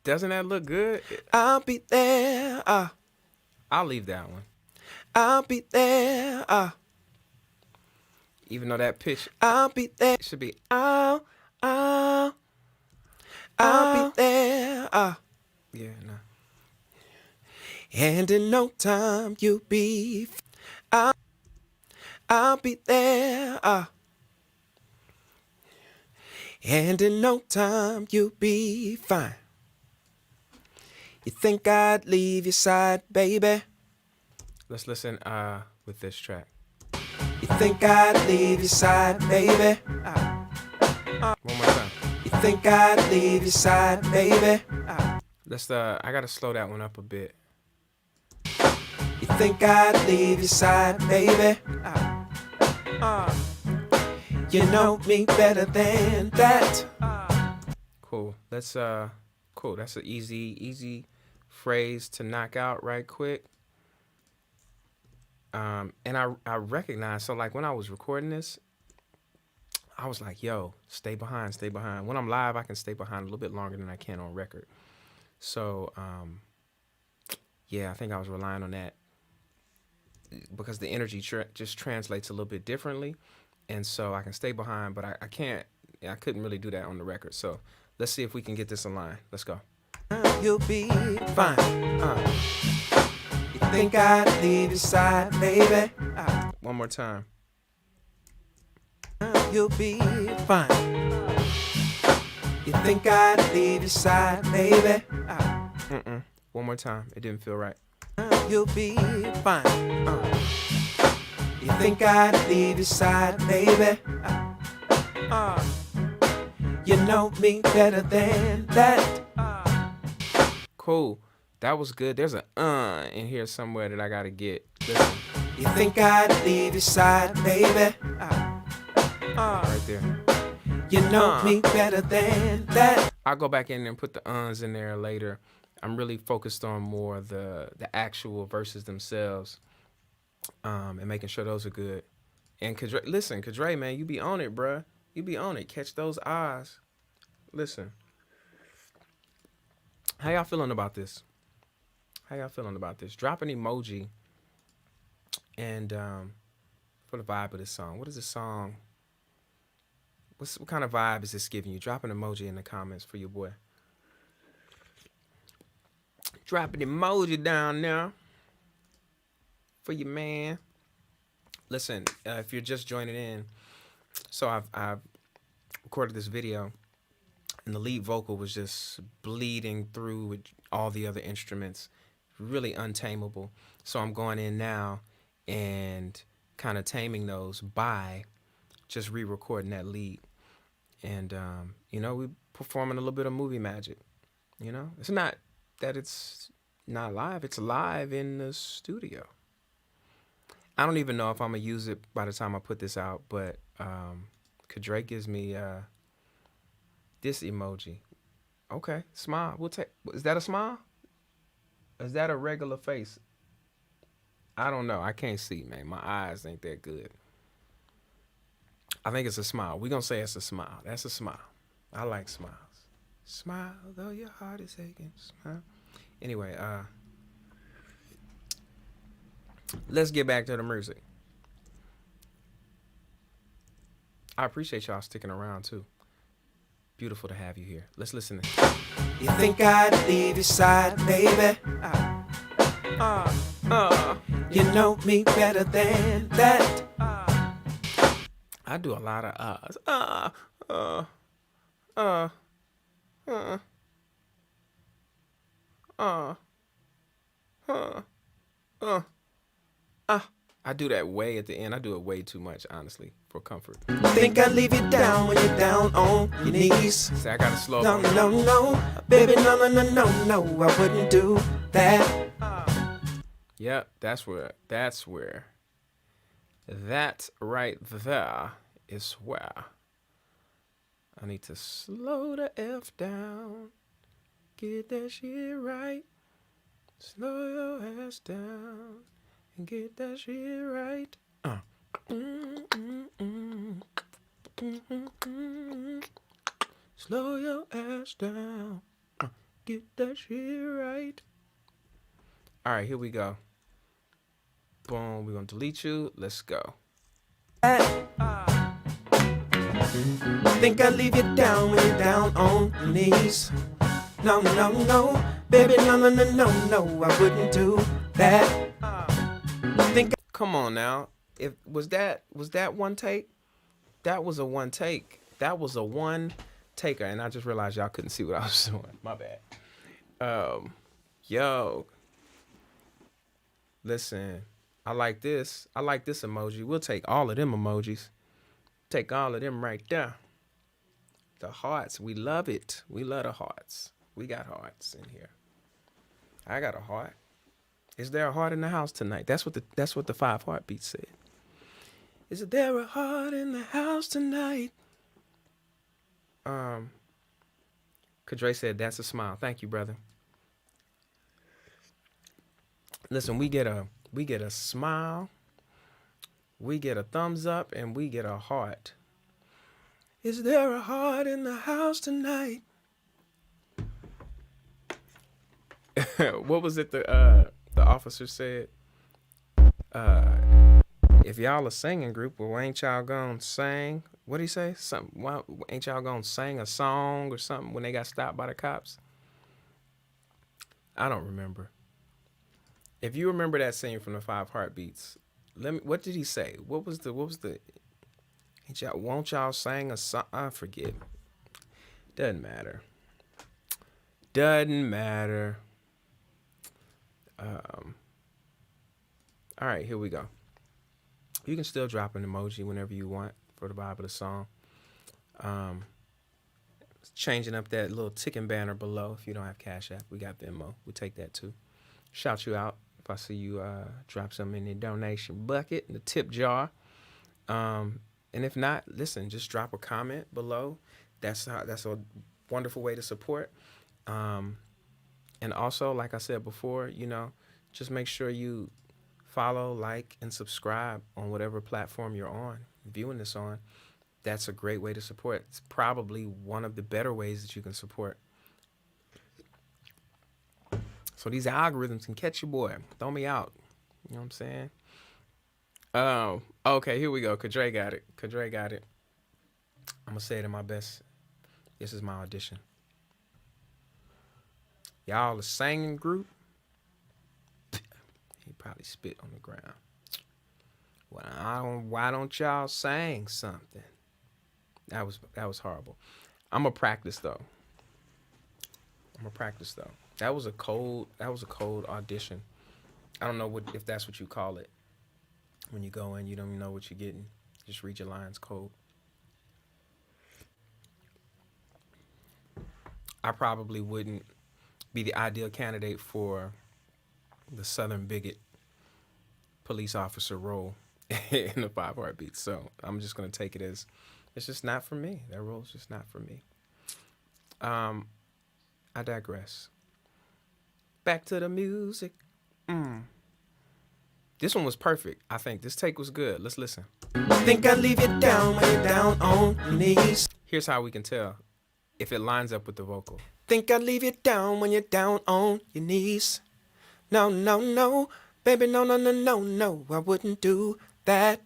A: Doesn't that look good?
B: I'll be there.
A: I'll leave that one.
B: I'll be there.
A: Even though that pitch
B: I'll be there.
A: should be
B: I'll be there.
A: yeah, no.
B: And in no time you'll be. I'll be there. And in no time you'll be fine. You think I'd leave your side, baby?
A: Let's listen with this track.
B: You think I'd leave your side, baby?
A: One more time.
B: You think I'd leave your side, baby?
A: Let's I gotta slow that one up a bit.
B: You think I'd leave your side, baby? You know me better than that.
A: Cool. Let's cool. That's an easy phrase to knock out right quick. And I recognized, so like when I was recording this, I was like, yo, stay behind, stay behind. When I'm live, I can stay behind a little bit longer than I can on record. So, yeah, I think I was relying on that because the energy just translates a little bit differently. And so I can stay behind, but I can't, I couldn't really do that on the record. So let's see if we can get this in line. Let's go.
B: You'll be fine. You think I'd leave your side, baby?
A: One more time.
B: You'll be fine. You think I'd leave your side, baby?
A: One more time. It didn't feel right.
B: You'll be fine. You think I'd leave your side, baby? You know me better than that.
A: Cool. That was good. There's an in here somewhere that I gotta get. Listen.
B: You think I'd leave your side, baby?
A: Right there.
B: You know me better than that.
A: I'll go back in and put the uns in there later. I'm really focused on more the actual verses themselves, and making sure those are good. And listen, Kadre, man, you be on it, bruh. You be on it. Catch those eyes. Listen. How y'all feeling about this? How y'all feeling about this? Drop an emoji. And for the vibe of this song, what is this song? What kind of vibe is this giving you? Drop an emoji in the comments for your boy. Drop an emoji down there for your man. Listen, if you're just joining in, so I've recorded this video, and the lead vocal was just bleeding through with all the other instruments, really untamable. So I'm going in now and kind of taming those by just re-recording that lead. And, you know, we performing a little bit of movie magic. You know, it's not that it's not live. It's live in the studio. I don't even know if I'm going to use it by the time I put this out, but Kadre gives me this emoji. Okay, smile. We'll take. Is that a smile? Is that a regular face? I don't know. I can't see, man. My eyes ain't that good. I think it's a smile. We're going to say it's a smile. That's a smile. I like smiles. Smile though your heart is aching. Smile. Anyway, let's get back to the music. I appreciate y'all sticking around too. Beautiful to have you here. Let's listen to this.
B: You think I'd leave your side, baby? You know me better than that.
A: I do a lot of I do that way at the end. I do it way too much, honestly, for comfort.
B: Think I'd leave you down when you're down on your knees?
A: See, I gotta slow
B: No,
A: up.
B: no, baby, no, I wouldn't do that.
A: Yep, that's that right there is where I need to slow the F down, get that shit right, slow your ass down and get that shit right. Slow your ass down, get that shit right. All right, here we go. Boom, we're gonna delete you. Let's go.
B: Think I'd leave you down when you're down on your knees? No, baby, no, I wouldn't do that.
A: Come on now. If was that one take? That was a one take. That was a one taker, and I just realized y'all couldn't see what I was doing. My bad. Yo. Listen, I like this. I like this emoji. We'll take all of them emojis. Take all of them right there. The hearts. We love it. We love the hearts. We got hearts in here. I got a heart. Is there a heart in the house tonight? That's what the 5 heartbeats said. Is there a heart in the house tonight? Kadre said that's a smile. Thank you, brother. Listen, we get a smile We get a thumbs up and we get a heart.
B: Is there a heart in the house tonight?
A: What was it the officer said? If y'all a singing group, well, ain't y'all gonna sing? What did he say? Something. Why ain't y'all gonna sing a song or something when they got stopped by the cops? I don't remember. If you remember that scene from the Five Heartbeats, what did he say? What was the? Won't y'all sing a song? I forget. Doesn't matter. Doesn't matter. All right, here we go. You can still drop an emoji whenever you want for the vibe of the song. Changing up that little ticking banner below. If you don't have Cash App, we got Venmo. We take that too. Shout you out if I see you drop something in the donation bucket, in the tip jar. And if not, listen, just drop a comment below. That's a wonderful way to support. And also, like I said before, just make sure you follow, like, and subscribe on whatever platform you're on, viewing this on. That's a great way to support. It's probably one of the better ways that you can support. So these algorithms can catch you, boy. Throw me out. You know what I'm saying? Oh, okay, here we go. Kadre got it. I'm going to say it in my best. This is my audition. Y'all a singing group? He probably spit on the ground. Well, why don't y'all sing something? That was horrible. I'm gonna practice though. That was a cold audition. I don't know if that's what you call it. When you go in, you don't even know what you're getting. Just read your lines cold. I probably wouldn't be the ideal candidate for the Southern bigot police officer role in the Five Heartbeats. So I'm just going to take it as it's just not for me. That role's just not for me. I digress. Back to the music. This one was perfect. I think this take was good. Let's listen.
B: Think I leave you down when you're down on your knees.
A: Here's how we can tell if it lines up with the vocal.
B: Think I leave you down when you're down on your knees. No, no, no, baby, no, no, no, no, no, I wouldn't do that.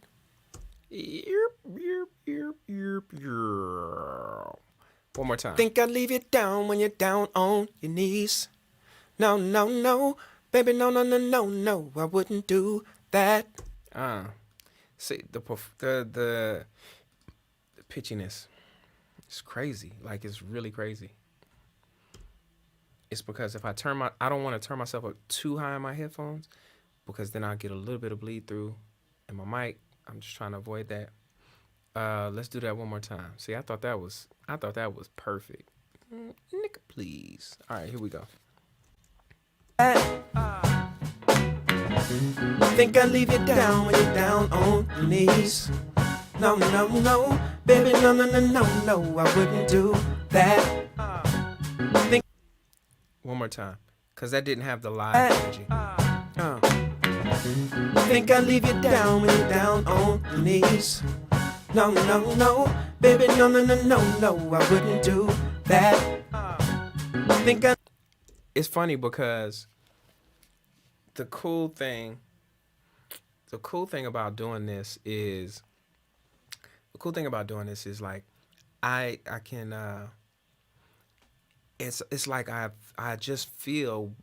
A: One more time.
B: Think I leave you down when you're down on your knees. No, no, no, baby, no, no, no, no, no, I wouldn't do that.
A: See the pitchiness. It's crazy. Like, it's really crazy. It's because if I don't want to turn myself up too high in my headphones, because then I'll get a little bit of bleed through in my mic. I'm just trying to avoid that. Let's do that one more time. See, I thought that was perfect. Nigga, please. All right, here we go.
B: Think I leave you down when you're down on your knees. No, no, no, baby, no, no, no, no, no, I wouldn't do that.
A: One more time, because that didn't have the live energy.
B: Think I leave you down when you're down on your knees. No, no, no, baby, no, no, no, no, no, I wouldn't do that.
A: It's funny because the cool thing about doing this is like I can it's like I just feel,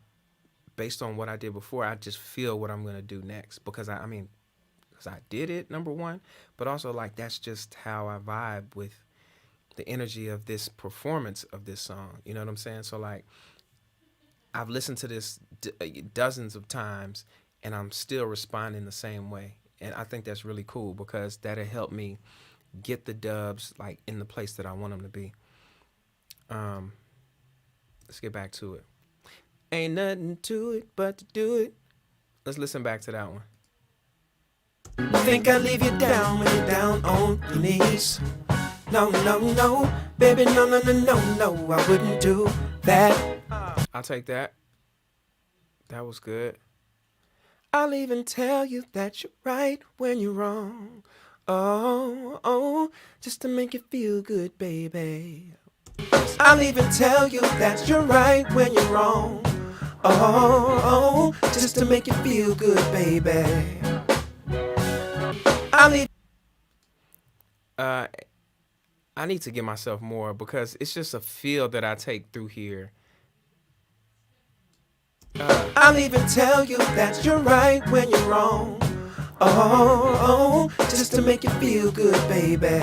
A: based on what I did before, I just feel what I'm gonna do next, because I did it, number one, but also like that's just how I vibe with the energy of this performance of this song. You know what I'm saying? So like I've listened to this dozens of times and I'm still responding the same way, and I think that's really cool because that'll help me get the dubs like in the place that I want them to be. Let's get back to it. Ain't nothing to it but to do it. Let's listen back to that one.
B: Think I leave you down when you're down on your knees. No, no, no, baby, no, no, no, no, no, I wouldn't do that.
A: I'll take that. That was good.
B: I'll even tell you that you're right when you're wrong. Oh, oh, just to make you feel good, baby. I'll even tell you that you're right when you're wrong. Oh, oh, just to make you feel good, baby. I'll even
A: Uh, I need to give myself more because it's just a feel that I take through here.
B: I'll even tell you that you're right when you're wrong. Oh, oh, just to make you feel good, baby.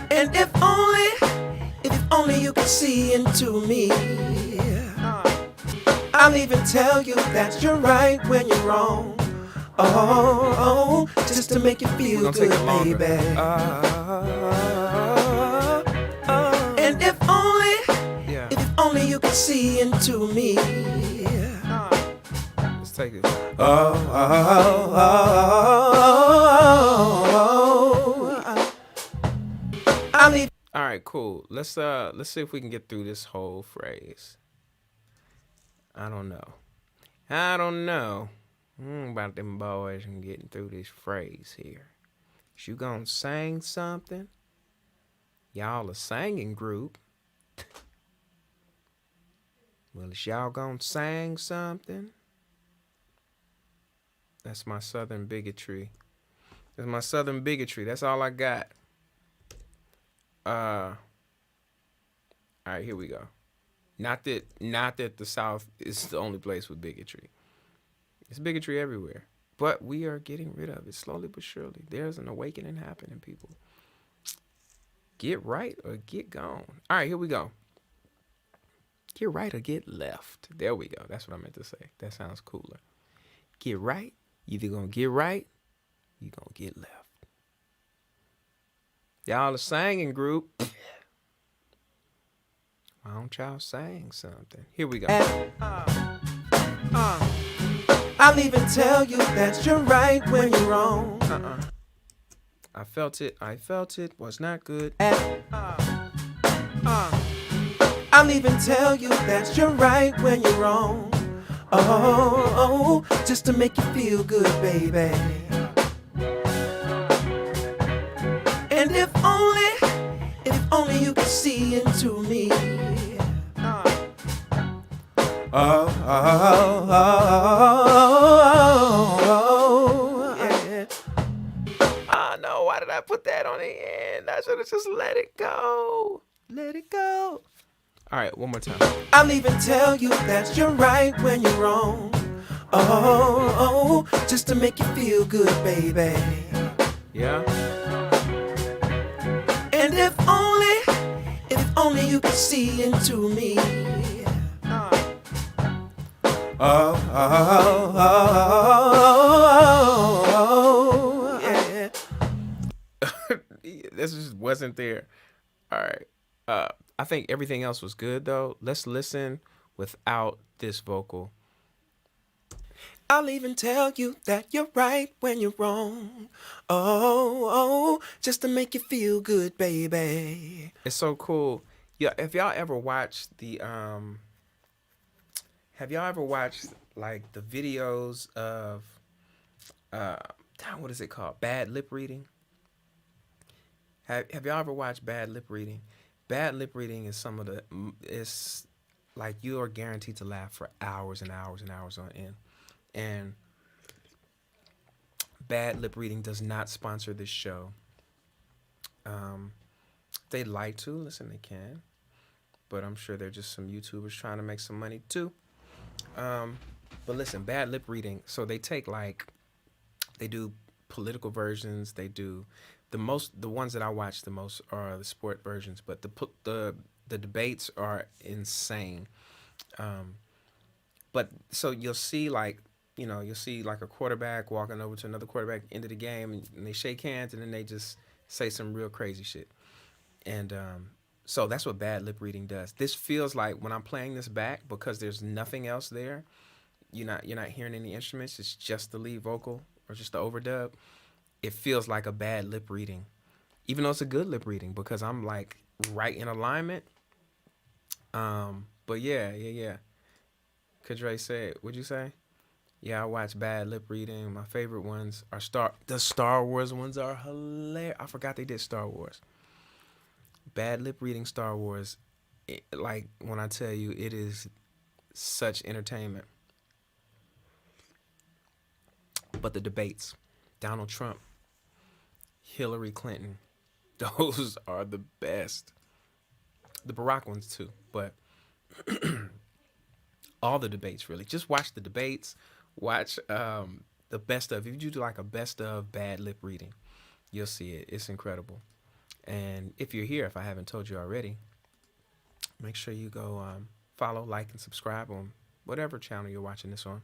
B: And if only you could see into me. I'll even tell you that you're right when you're wrong. Oh, oh, just to make you feel good, baby. And if only you could see into me.
A: Let's take it. All right, cool. Let's see if we can get through this whole phrase. I don't know about them boys and getting through this phrase here. Is you gonna sing something? Y'all a singing group. Well, is y'all gonna sing something? That's my southern bigotry. That's all I got. All right, here we go. Not that the South is the only place with bigotry. It's bigotry everywhere. But we are getting rid of it slowly but surely. There's an awakening happening, people. Get right or get gone. All right, here we go. Get right or get left. There we go. That's what I meant to say. That sounds cooler. Get right. You either gonna get right, you gonna get left. Y'all a singing group. Why don't y'all sing something? Here we go.
B: I'll even tell you that you're right when you're wrong.
A: I felt it, was not good.
B: I'll even tell you that you're right when you're wrong. Oh, oh, just to make you feel good, baby. And if only you could see into me. Oh, oh, oh, yeah. Oh no, why did I put that on the end? I should have just let it go. Let it go.
A: All right, one more time.
B: I'll even tell you that you're right when you're wrong. Oh, oh, just to make you feel good, baby.
A: Yeah.
B: And if only you could see into me. Oh, oh, oh, yeah.
A: This just wasn't there. All right. I think everything else was good though. Let's listen without this vocal.
B: I'll even tell you that you're right when you're wrong. Oh, oh, just to make you feel good, baby.
A: It's so cool. Yeah, have y'all ever watched like the videos of what is it called? Bad lip reading? Have y'all ever watched bad lip reading? Bad lip reading is it's like you are guaranteed to laugh for hours and hours and hours on end. And bad lip reading does not sponsor this show. They'd like to, listen, they can. But I'm sure they're just some YouTubers trying to make some money too. But listen, bad lip reading. So they do political versions. They do the ones that I watch the most are the sport versions. But the debates are insane. But so you'll see like a quarterback walking over to another quarterback into the game, and they shake hands, and then they just say some real crazy shit. And so that's what bad lip reading does. This feels like when I'm playing this back, because there's nothing else there. You're not hearing any instruments. It's just the lead vocal or just the overdub. It feels like a bad lip reading, even though it's a good lip reading because I'm like right in alignment. But yeah. Kadre said, what'd you say? Yeah, I watch bad lip reading. My favorite ones are the Star Wars ones are hilarious. I forgot they did Star Wars. Bad lip reading Star Wars, like when I tell you, it is such entertainment. But the debates, Donald Trump, Hillary Clinton, those are the best. The Barack ones too, but all the debates really. Just watch the debates. Watch the best of. If you do like a best of bad lip reading, you'll see it. It's incredible. And if you're here, if I haven't told you already, make sure you go follow, like, and subscribe on whatever channel you're watching this on.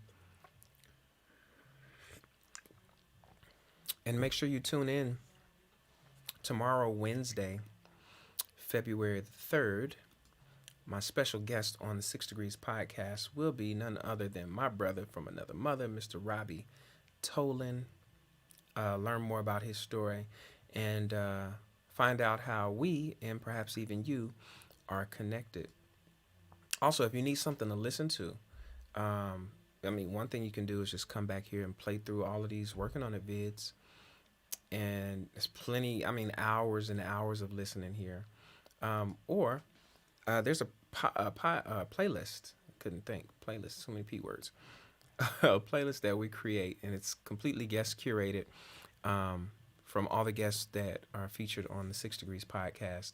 A: And make sure you tune in tomorrow, Wednesday, February the 3rd. My special guest on the 6 Degrees podcast will be none other than my brother from another mother, Mr. Robbie Tolan. Learn more about his story and find out how we, and perhaps even you, are connected. Also, if you need something to listen to, one thing you can do is just come back here and play through all of these Working on It vids. And there's plenty, hours and hours of listening here. Or there's a playlist. I couldn't think. Playlist, so many P words. A playlist that we create, and it's completely guest curated from all the guests that are featured on the 6 Degrees podcast.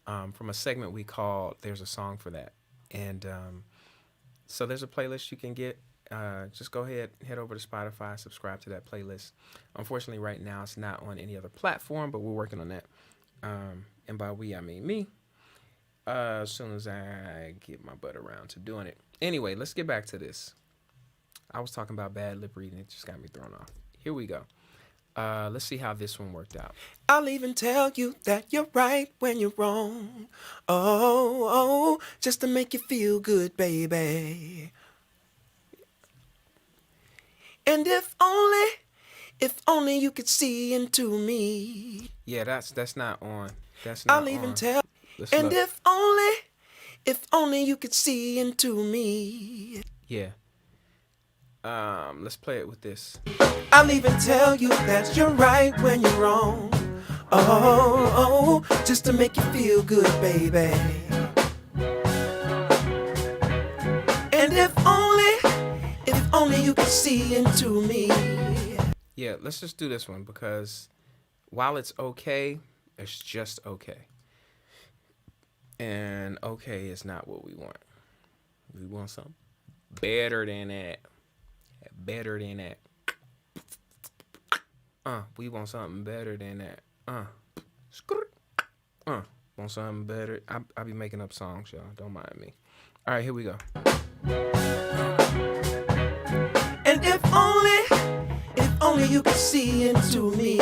A: From a segment we call There's a Song for That. And so there's a playlist you can get. Just go ahead, head over to Spotify, subscribe to that playlist. Unfortunately, right now, it's not on any other platform, but we're working on that. And by we, I mean me. As soon as I get my butt around to doing it. Anyway, let's get back to this. I was talking about bad lip reading. It just got me thrown off. Here we go. Let's see how this one worked out.
B: I'll even tell you that you're right when you're wrong. Oh, just to make you feel good, baby. And if only you could see into me.
A: Yeah, that's not on. That's not
B: I'll even
A: on.
B: tell.
A: Let's
B: And
A: look.
B: if only you could see into me.
A: Yeah. Let's play it with this.
B: I'll even tell you that you're right when you're wrong. Oh, just to make you feel good, baby. And if only you could see into me.
A: Yeah, let's just do this one because while it's okay, it's just okay. And okay is not what we want. We want something better than that. Better than that. We want something better than that. Want something better. I be making up songs, y'all. Don't mind me. All right, here we go.
B: And if only you could see into me.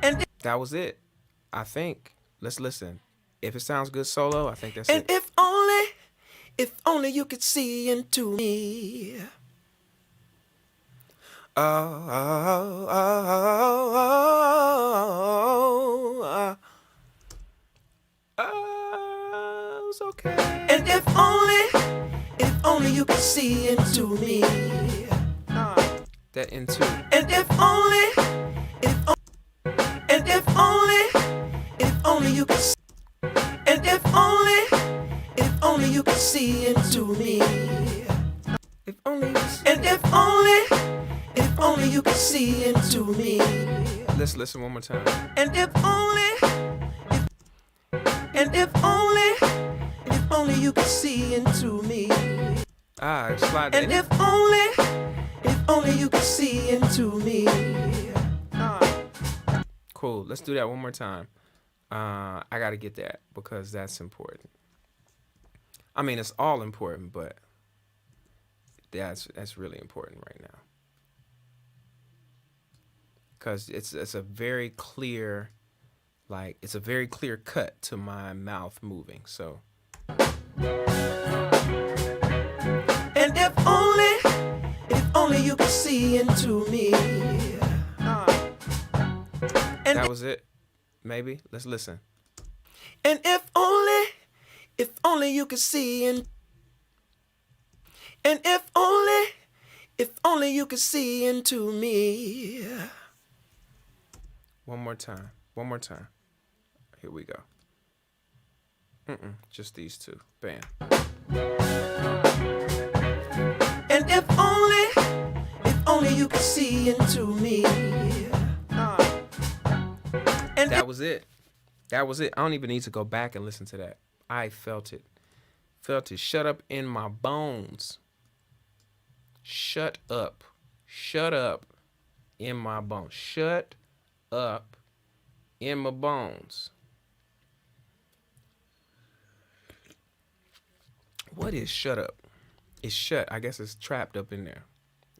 B: And
A: That was it. I think. Let's listen. If it sounds good solo, I think that's
B: and
A: it.
B: if only you could see into me.
A: It's okay.
B: And if only you could see into me.
A: That into.
B: And if only you could. And if only you could see into me.
A: If only.
B: And if only you could see into me.
A: Let's listen one more time.
B: And if only you could see into me.
A: Slide that
B: And
A: in.
B: if only you could see into me.
A: Cool. Let's do that one more time. I gotta get that because that's important. I mean, it's all important, but that's really important right now. Because it's a very clear, it's a very clear cut to my mouth moving. So.
B: And if only you could see into me.
A: That was it. Maybe. Let's listen.
B: And if only you could see and if only you could see into me.
A: One more time. One more time. Here we go. Just these two. Bam.
B: And if only you could see into me. And
A: That was it. That was it. I don't even need to go back and listen to that. I felt it. Felt it. Shut up in my bones. Shut up. Shut up in my bones. Shut up in my bones. What is shut up? It's shut. I guess it's trapped up in there.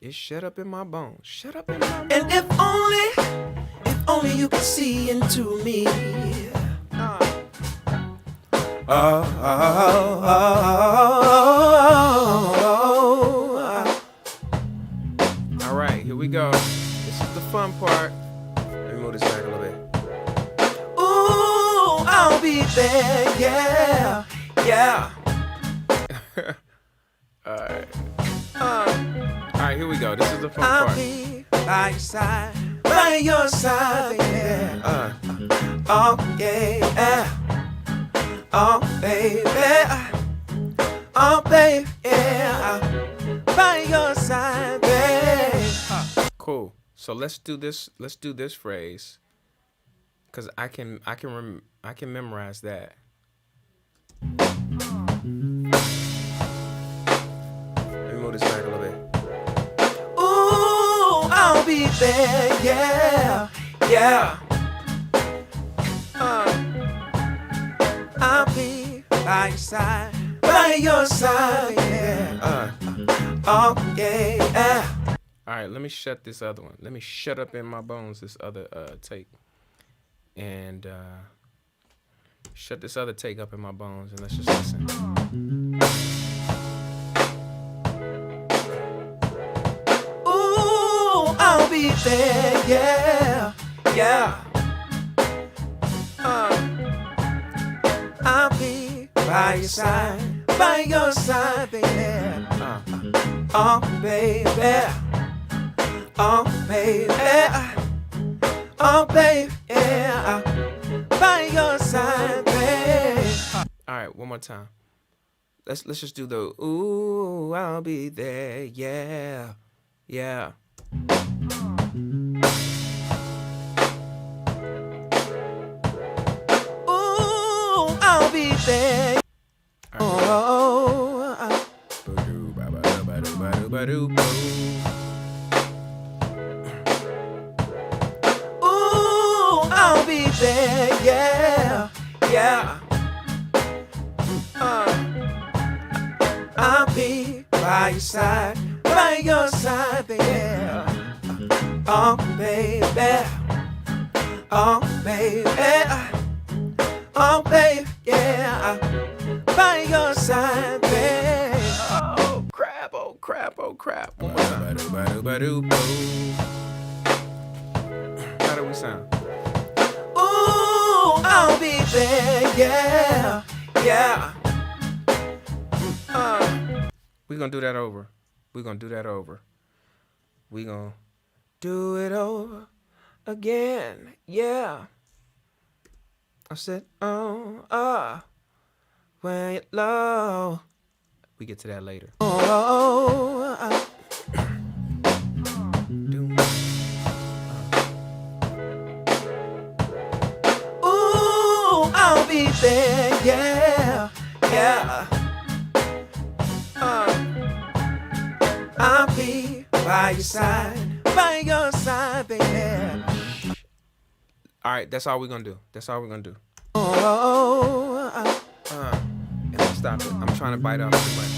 A: It's shut up in my bones. Shut up in my bones.
B: And if only you could see into me.
A: All right, here we go. This is the fun part. Let me move this back a little bit.
B: Ooh, I'll be there, yeah, yeah.
A: All right. All right, here we go. This is the fun
B: I'll
A: part.
B: be by your side, yeah. Oh, yeah. Oh, baby. Oh, baby, yeah. By your side, baby.
A: Cool. So let's do this. Let's do this phrase, cause I can memorize that. Let me move this back a little bit.
B: Ooh, I'll be there, yeah, yeah. I'll be by your side, yeah. Oh, yeah.
A: All right, let me shut this other one. Let me shut up in my bones this other take, and shut this other take up in my bones, and let's just listen.
B: Ooh, I'll be there, yeah, yeah. I'll be by your side, baby. Oh, baby. Oh, baby. Oh, baby, yeah. By your side, baby.
A: All right, one more time. Let's just do the ooh, I'll be there, yeah, yeah.
B: Ooh, I'll be there. Oh, ooh, I'll be there, yeah, yeah. I'll be by your side, baby. Oh, baby. Oh, baby. Oh, baby, yeah. By your side, baby.
A: Oh crap, oh crap, oh crap. One more time. How do we sound?
B: Ooh, I'll be there, yeah, yeah.
A: We're gonna do that over. We're gonna do that over. We're gonna
B: Do it over again, yeah.
A: I said,
B: when you're low.
A: we get to that later.
B: Ooh, I'll be there, yeah, yeah. I'll be by your side, baby.
A: All right, that's all we're gonna do. That's all we're gonna do. And then stop it. I'm trying to bite off too much.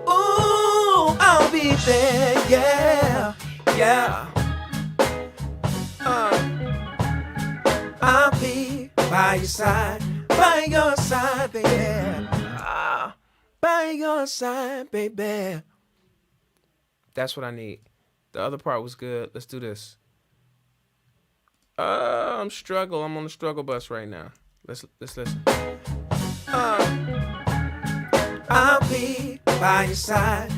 B: Ooh, I'll be there, yeah, yeah. I'll be by your side, baby. By your side, baby.
A: That's what I need. The other part was good. Let's do this. I'm struggle. I'm on the struggle bus right now. Let's listen.
B: I'll be by your side,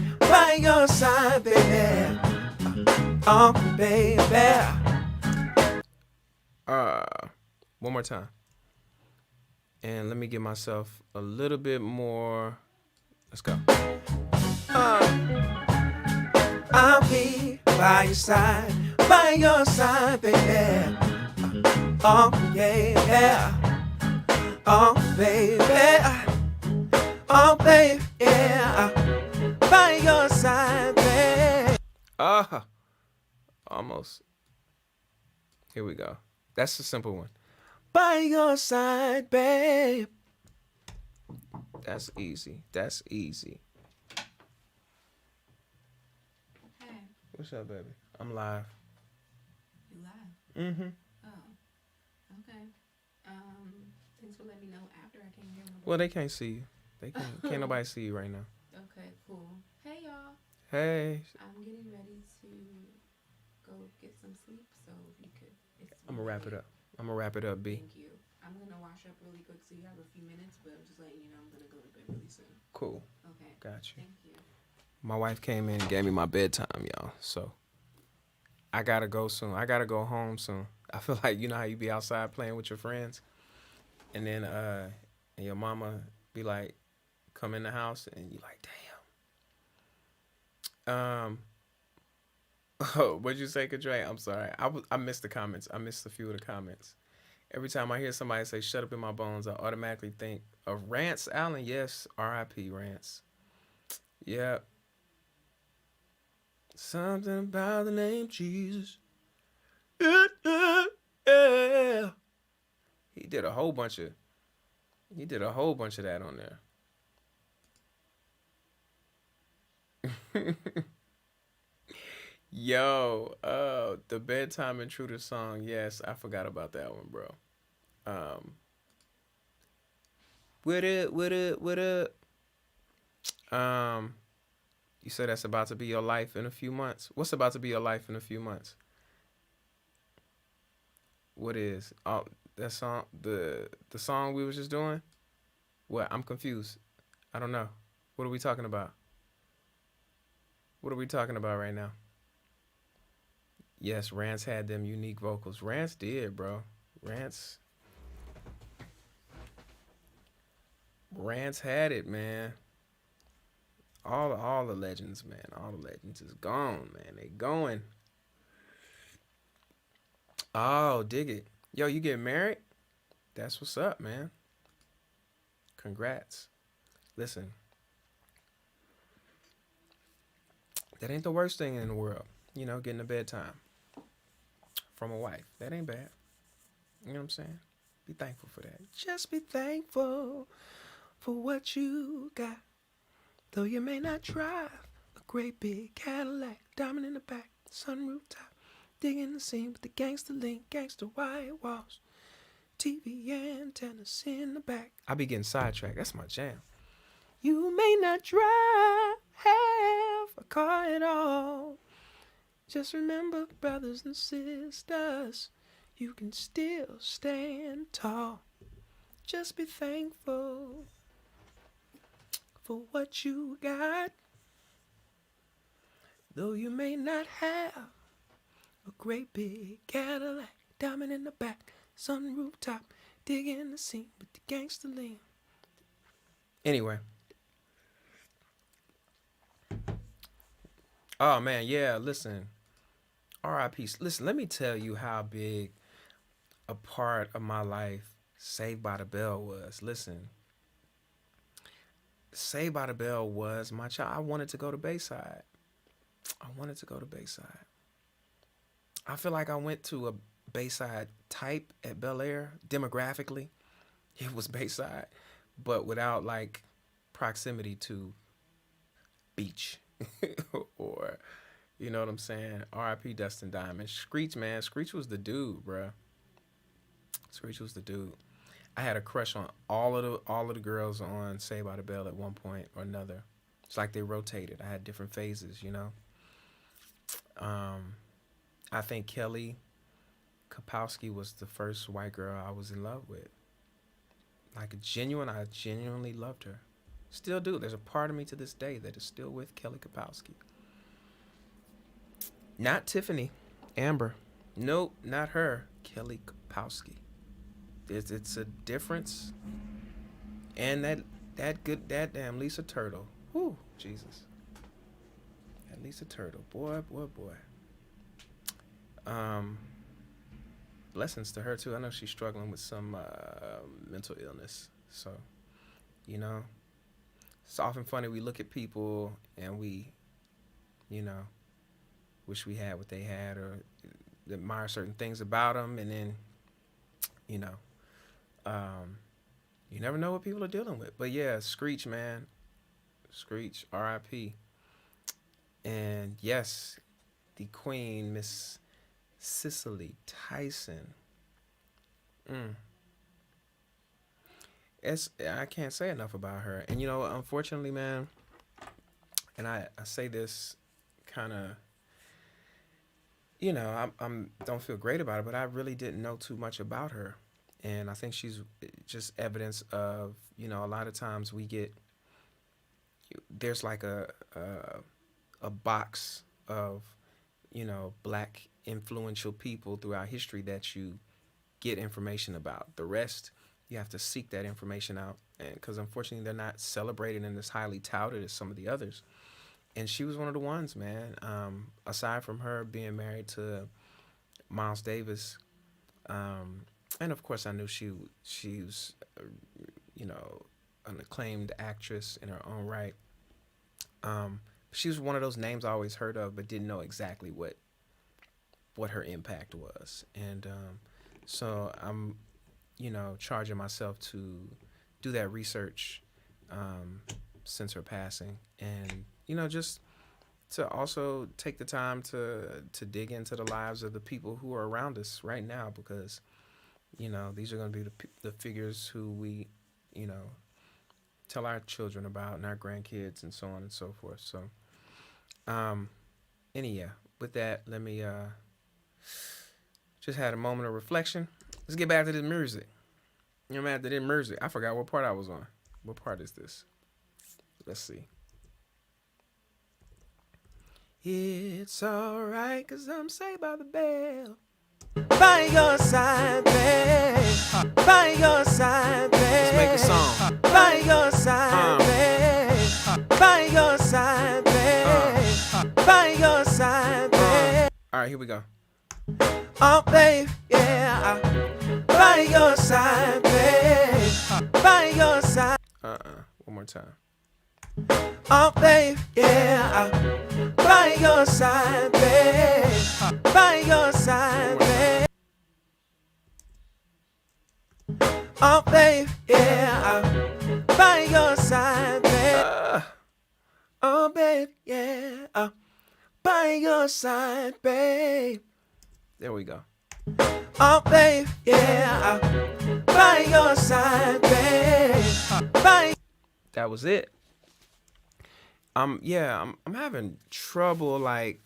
B: baby. Oh, baby.
A: One more time. And let me give myself a little bit more. Let's go.
B: I'll be by your side, baby. Oh, yeah. Oh, baby. Oh, baby, yeah. By your side, baby.
A: Almost. Here we go. That's a simple one.
B: By your side, babe.
A: That's easy. That's easy.
C: Hey,
A: What's up, baby? I'm live.
C: you live?
A: Mm-hmm.
C: Oh, okay. Thanks for letting me know after I came here.
A: Well, they can't see you. They can't nobody see you right now.
C: Okay, cool. Hey, y'all.
A: Hey.
C: I'm getting ready to go get some sleep, so if you could.
A: I'm gonna wrap it up. B.
C: Thank you. I'm gonna wash up really quick, so you have a few minutes, but I'm just letting you know I'm gonna go to bed really soon.
A: Cool.
C: Okay.
A: Got you.
C: Thank you.
A: My wife came in and gave me my bedtime, y'all. So I gotta go soon. I gotta go home soon. I feel like, you know how you be outside playing with your friends, and then and your mama be like, come in the house, and you like, damn. Oh, what'd you say, Kadre? I'm sorry. I missed the comments. I missed a few of the comments. Every time I hear somebody say "shut up in my bones," I automatically think of Rance Allen. Yes, R.I.P. Rance. Yep. Something about the name Jesus. Yeah. He did a whole bunch of that on there. Yo, the bedtime intruder song. Yes, I forgot about that one, bro. What up? You said that's about to be your life in a few months. What's about to be your life in a few months? What is? Oh, that song, the song we was just doing? What? I'm confused. I don't know. What are we talking about? What are we talking about right now? Yes, Rance had them unique vocals. Rance did, bro. Rance had it, man. All the legends, man. All the legends is gone, man. They going. Oh, dig it. Yo, you get married? That's what's up, man. Congrats. Listen, that ain't the worst thing in the world. You know, getting a bedtime from a wife. That ain't bad. You know what I'm saying? Be thankful for that.
B: Just be thankful for what you got. Though you may not drive a great big Cadillac, diamond in the back, sunroof top, digging the scene with the gangster link, gangster white walls, TV antennas in the back.
A: I be getting sidetracked. That's my jam.
B: You may not drive a car at all. Just remember, brothers and sisters, you can still stand tall. Just be thankful for what you got. Though you may not have a great big Cadillac, diamond in the back, sunroof top, digging the scene with the gangster lean.
A: Anyway. Oh, man, yeah, listen. R.I.P. Listen, let me tell you how big a part of my life Saved by the Bell was. Listen. Saved by the Bell was my child. I wanted to go to Bayside. I feel like I went to a Bayside type at Bel Air. Demographically, it was Bayside, but without like proximity to beach or, you know what I'm saying? R.I.P. Dustin Diamond. Screech, man. Screech was the dude, bruh. Screech was the dude. I had a crush on all of the girls on Saved by the Bell at one point or another. It's like they rotated. I had different phases, you know. I think Kelly Kapowski was the first white girl I was in love with. Like I genuinely loved her. Still do. There's a part of me to this day that is still with Kelly Kapowski. Not Tiffany Amber. Nope, not her. Kelly Kapowski. It's a difference. And that damn Lisa Turtle. Whew, Jesus. That Lisa Turtle. Boy. Blessings to her too. I know she's struggling with some mental illness. So, you know, it's often funny we look at people and we, you know, wish we had what they had or admire certain things about them, and then, you know, you never know what people are dealing with. But yeah, Screech, man. Screech, R.I.P. And yes, the Queen, Miss Cicely Tyson. I can't say enough about her. And you know, unfortunately, man, and I say this kind of, you know, I'm don't feel great about it, but I really didn't know too much about her. And I think she's just evidence of, you know, a lot of times there's like a box of, you know, black influential people throughout history that you get information about. The rest, you have to seek that information out, and because unfortunately they're not celebrated and as highly touted as some of the others. And she was one of the ones, man. Aside from her being married to Miles Davis, and of course I knew she was, you know, an acclaimed actress in her own right. She was one of those names I always heard of, but didn't know exactly what her impact was. And so I'm, you know, charging myself to do that research since her passing, and, you know, just to also take the time to dig into the lives of the people who are around us right now, because, you know, these are going to be the figures who we, you know, tell our children about and our grandkids and so on and so forth. So, with that, let me just had a moment of reflection. Let's get back to this music. You know, after this music, I forgot what part I was on. What part is this? Let's see. It's alright, 'cause I'm saved by the bell. By your side, babe. By your side, babe. Let's make a song. By your side, babe. By your side, babe. By your side, babe. Alright, here we go. Oh, babe, yeah. By your side, babe. By your side. One more time. Oh, babe, yeah. By your side, babe. By your side, babe. Oh, babe, yeah. By your side, babe. Oh, babe, yeah. By your side, babe. There we go. Oh, babe, yeah. By your side, babe. That was it. I'm having trouble, like,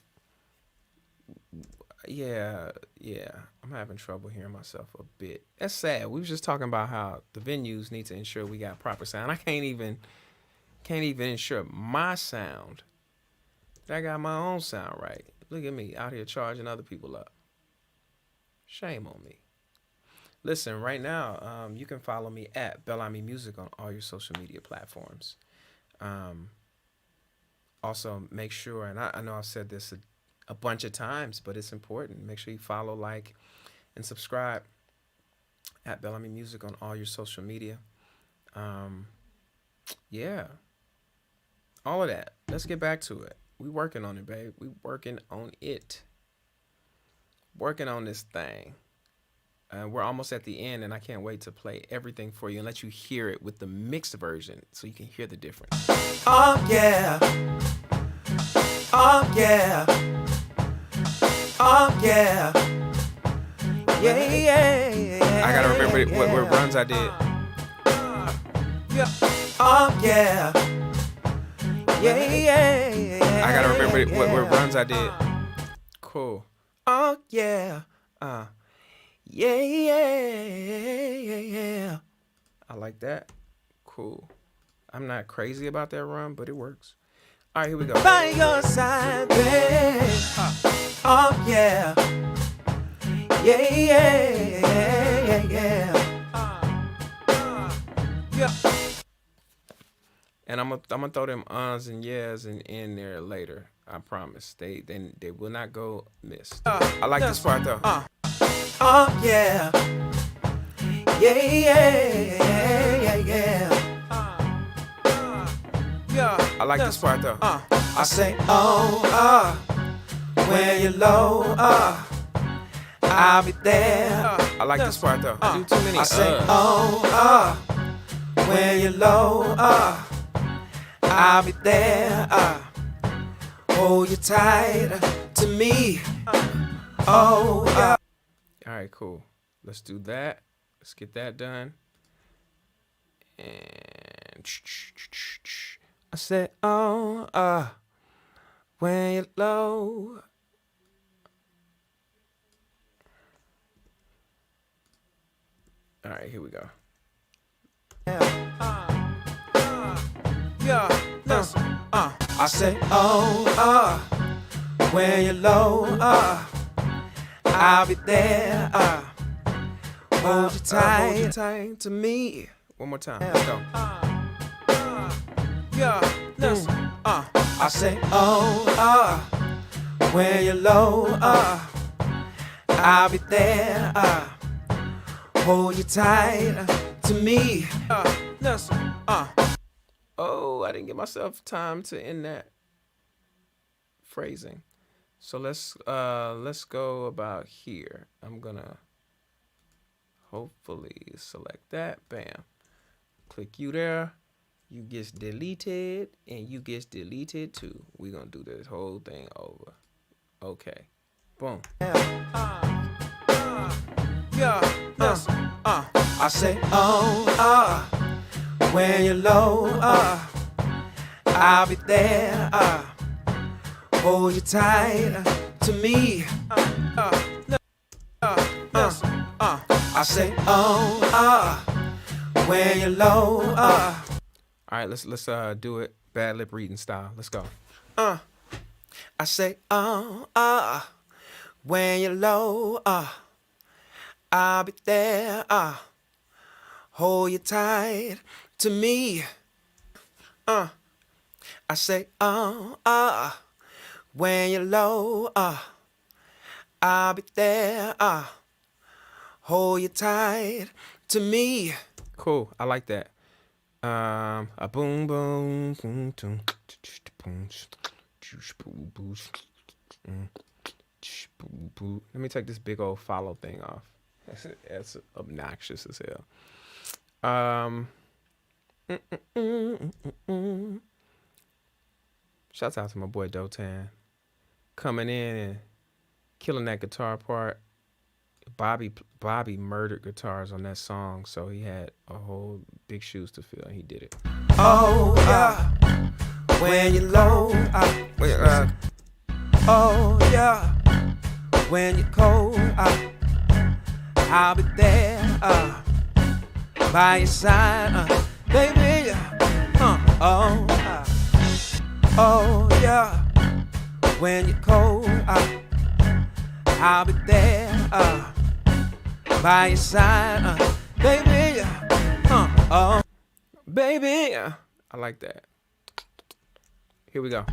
A: I'm having trouble hearing myself a bit. That's sad. We was just talking about how the venues need to ensure we got proper sound. I can't even ensure my sound. I got my own sound right. Look at me out here charging other people up. Shame on me. Listen, right now, you can follow me at Bel-Ami Music on all your social media platforms. Also, make sure, and I know I've said this a bunch of times, but it's important. Make sure you follow, like, and subscribe at Bel-Ami Music on all your social media. Yeah. All of that. Let's get back to it. We working on it, babe. We working on it. Working on this thing. We're almost at the end, and I can't wait to play everything for you and let you hear it with the mixed version so you can hear the difference. Oh, yeah. Oh, yeah. Oh, yeah. Yeah. I gotta remember what runs I did. Oh, yeah. Yeah. I gotta remember what runs I did. Cool.
B: Oh yeah. Yeah, yeah.
A: I like that. Cool. I'm not crazy about that run, but it works. All right, here we go.
B: By your side, babe. Oh yeah. Yeah, yeah, yeah. Yeah.
A: And I'm gonna throw them uhs and yes and in there later. I promise. They will not go missed. I like this part though.
B: Oh yeah. Yeah, yeah, yeah.
A: I like this part though.
B: I say, oh, when you're low, I'll be there.
A: I like this part though. I do too many
B: I say,
A: uhs.
B: oh, when you're low, I'll be there. Hold you tight to me. Oh, yeah.
A: All right, cool. Let's do that. Let's get that done. And
B: I say, oh, when you're low.
A: all right, here we go.
B: Listen, I say, oh, when you're low, I'll be there. Hold you tight to me.
A: One more time. Let's go.
B: Listen, I say, oh, when you're low, I'll be there. Hold you tight to me. Listen,
A: Oh, I didn't give myself time to end that phrasing. So let's go about here. I'm gonna hopefully select that. Bam. Click you there. You gets deleted and you gets deleted too. We're gonna do this whole thing over. Okay. Boom.
B: listen, I say, oh, when you're low, I'll be there. Hold you tight to me. Listen, I say, oh, when you're low,
A: All right, let's do it bad lip reading style. Let's go.
B: I say, oh, when you're low, I'll be there. Hold you tight to me. I say, oh, when you're low, I'll be there. Hold you tight to me.
A: Cool. I like that. A boom boom boom boom boom. Let me take this big old follow thing off. That's obnoxious as hell. Shouts out to my boy Dotan coming in and killing that guitar part. Bobby murdered guitars on that song, so he had a whole big shoes to fill, and he did it.
B: Oh, when you're low, oh yeah, when you're cold, I'll be there by your side, baby. Oh yeah, when you're cold, I'll be there by your side, baby.
A: Baby, I like that. Here we go.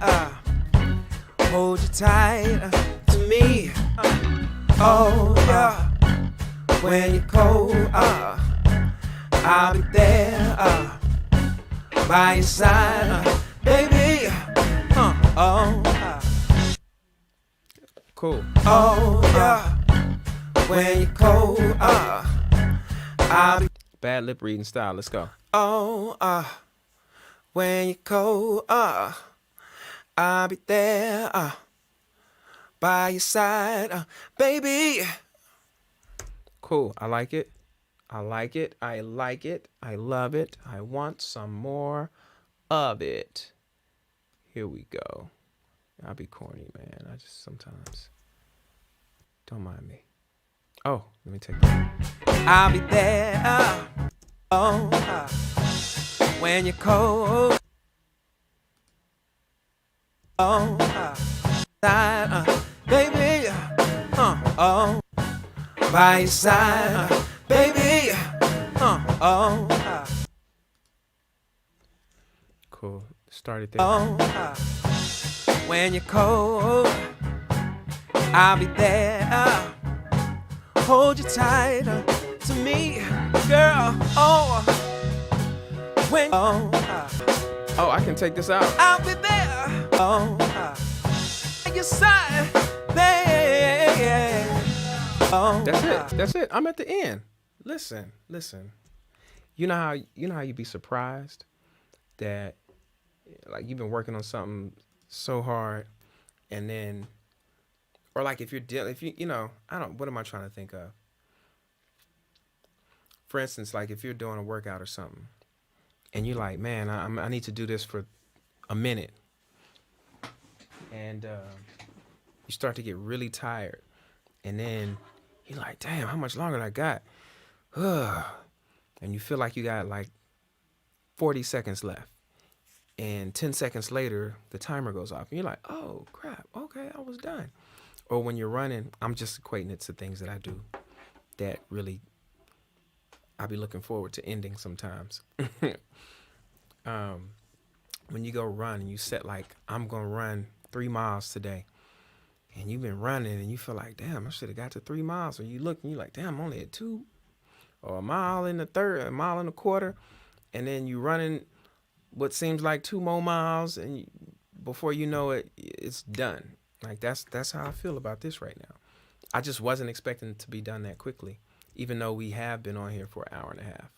B: Hold you tight to me. Oh yeah, when you're cold, I'll be there by your side, baby.
A: Cool.
B: Oh yeah, when you're cold, I'll be.
A: Bad lip reading style. Let's go.
B: Oh, when you're cold, I'll be there by your side, baby.
A: Cool. I like it. I like it. I like it. I love it. I want some more of it. Here we go. I'll be corny, man. I just sometimes. Don't mind me. Oh, let me take that.
B: I'll be there. When you're cold. Baby. By your side, baby.
A: Cool. Started there.
B: When you're cold, I'll be there. Hold you tight to me, girl. When
A: Oh, I can take this out.
B: I'll be there. At your side, there.
A: That's it. That's it. I'm at the end. Listen. You know how you be surprised that like you've been working on something so hard, and then, or like if what am I trying to think of? For instance, like if you're doing a workout or something, and you're like, man, I need to do this for a minute, and you start to get really tired, and then you're like, damn, how much longer I got? And you feel like you got like 40 seconds left. And 10 seconds later, the timer goes off. And you're like, oh, crap. Okay, I was done. Or when you're running, I'm just equating it to things that I do that really, I'll be looking forward to ending sometimes. When you go run and you set like, I'm going to run 3 miles today. And you've been running and you feel like, damn, I should have got to 3 miles. Or you look and you're like, damn, I'm only at 2. Or a mile and a mile and a quarter. And then you running what seems like 2 more miles, and before you know it, it's done. Like that's how I feel about this right now. I just wasn't expecting it to be done that quickly, even though we have been on here for an hour and a half.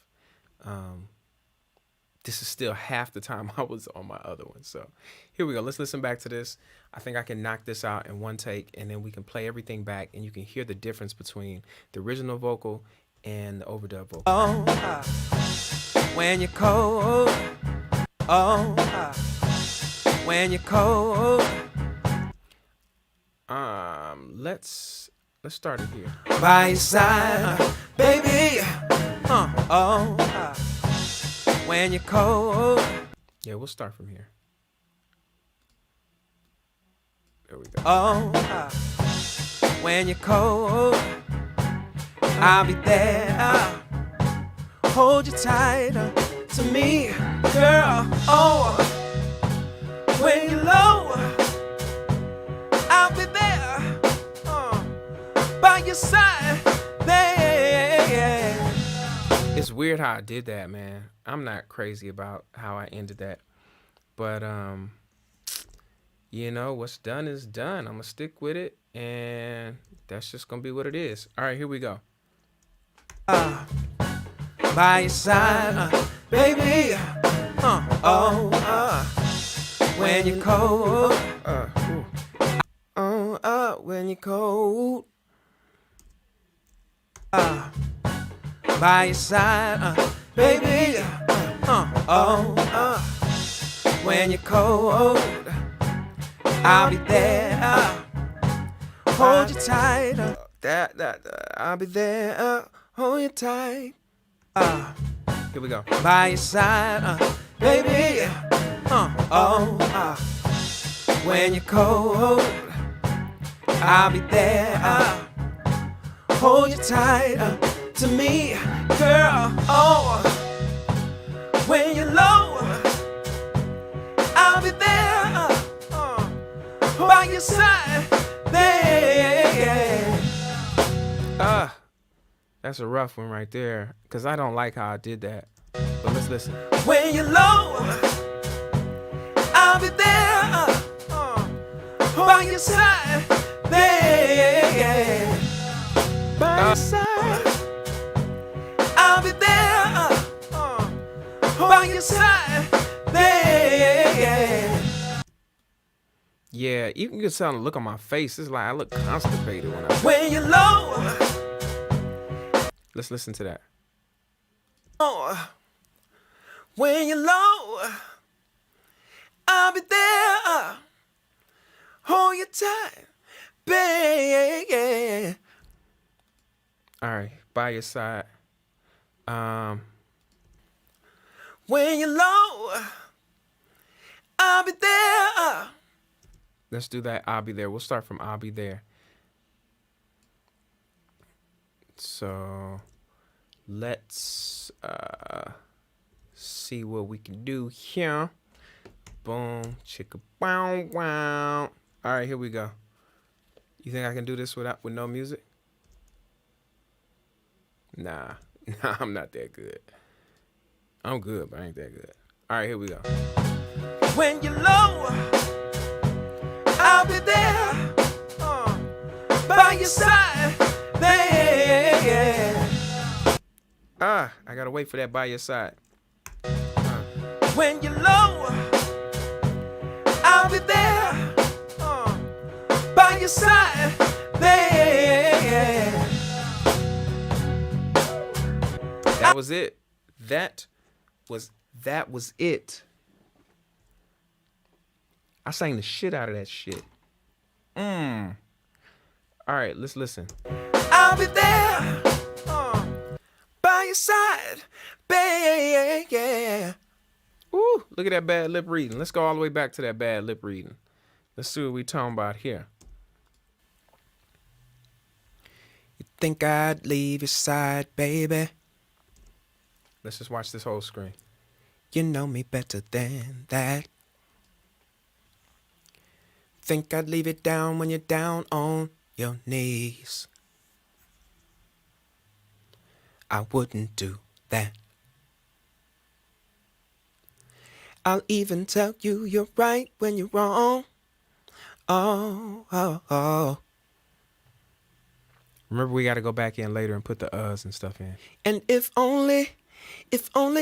A: This is still half the time I was on my other one. So here we go. Let's listen back to this. I think I can knock this out in one take, and then we can play everything back, and you can hear the difference between the original vocal and the overdub vocal.
B: When you're cold. When you're cold.
A: Let's start it here.
B: By your side, baby. When you're cold.
A: Yeah, we'll start from here. There we go.
B: When you're cold, I'll be there. Hold you tight to me, girl. When you're low, I'll be there. By your side, there.
A: It's weird how I did that, man. I'm not crazy about how I ended that, but what's done is done. I'm gonna stick with it, and that's just gonna be what it is. All right, here we go.
B: By your side, baby. When you're cold. When you're cold. By your side, baby. When you're cold, I'll be there. Hold you tight. I'll be there. Hold you tight.
A: Here we go.
B: By your side, baby. When you're cold, I'll be there. Hold you tight to me, girl. When you're low, I'll be there. By your side, there.
A: That's a rough one right there, because I don't like how I did that. But let's listen.
B: When you're low, I'll be there. By your side, there. By your side, I'll be there. By your side, there.
A: Yeah, you can get tell the look on my face. It's like I look constipated when I.
B: When you're low.
A: Let's listen to that.
B: When you're low, I'll be there. Hold you tight, baby.
A: All right, by your side.
B: When you're low, I'll be there.
A: Let's do that. I'll be there. We'll start from I'll be there. So let's see what we can do here. Boom, chicka, wow, wow. All right, here we go. You think I can do this with no music? Nah, I'm not that good. I'm good, but I ain't that good. All right, here we go.
B: When you're low, I'll be there by your side, baby.
A: I gotta wait for that by your side.
B: When you're low, I'll be there by your side, baby.
A: That was it. That was it. I sang the shit out of that shit. All right, let's listen.
B: I'll be there by your side, baby.
A: Ooh, look at that bad lip reading. Let's go all the way back to that bad lip reading. Let's see what we talking about here.
B: You think I'd leave your side, baby?
A: Let's just watch this whole screen.
B: You know me better than that. Think I'd leave it down when you're down on your knees? I wouldn't do that. I'll even tell you you're right when you're wrong. Oh, oh, oh.
A: Remember, we got to go back in later and put the uhs and stuff in.
B: And if only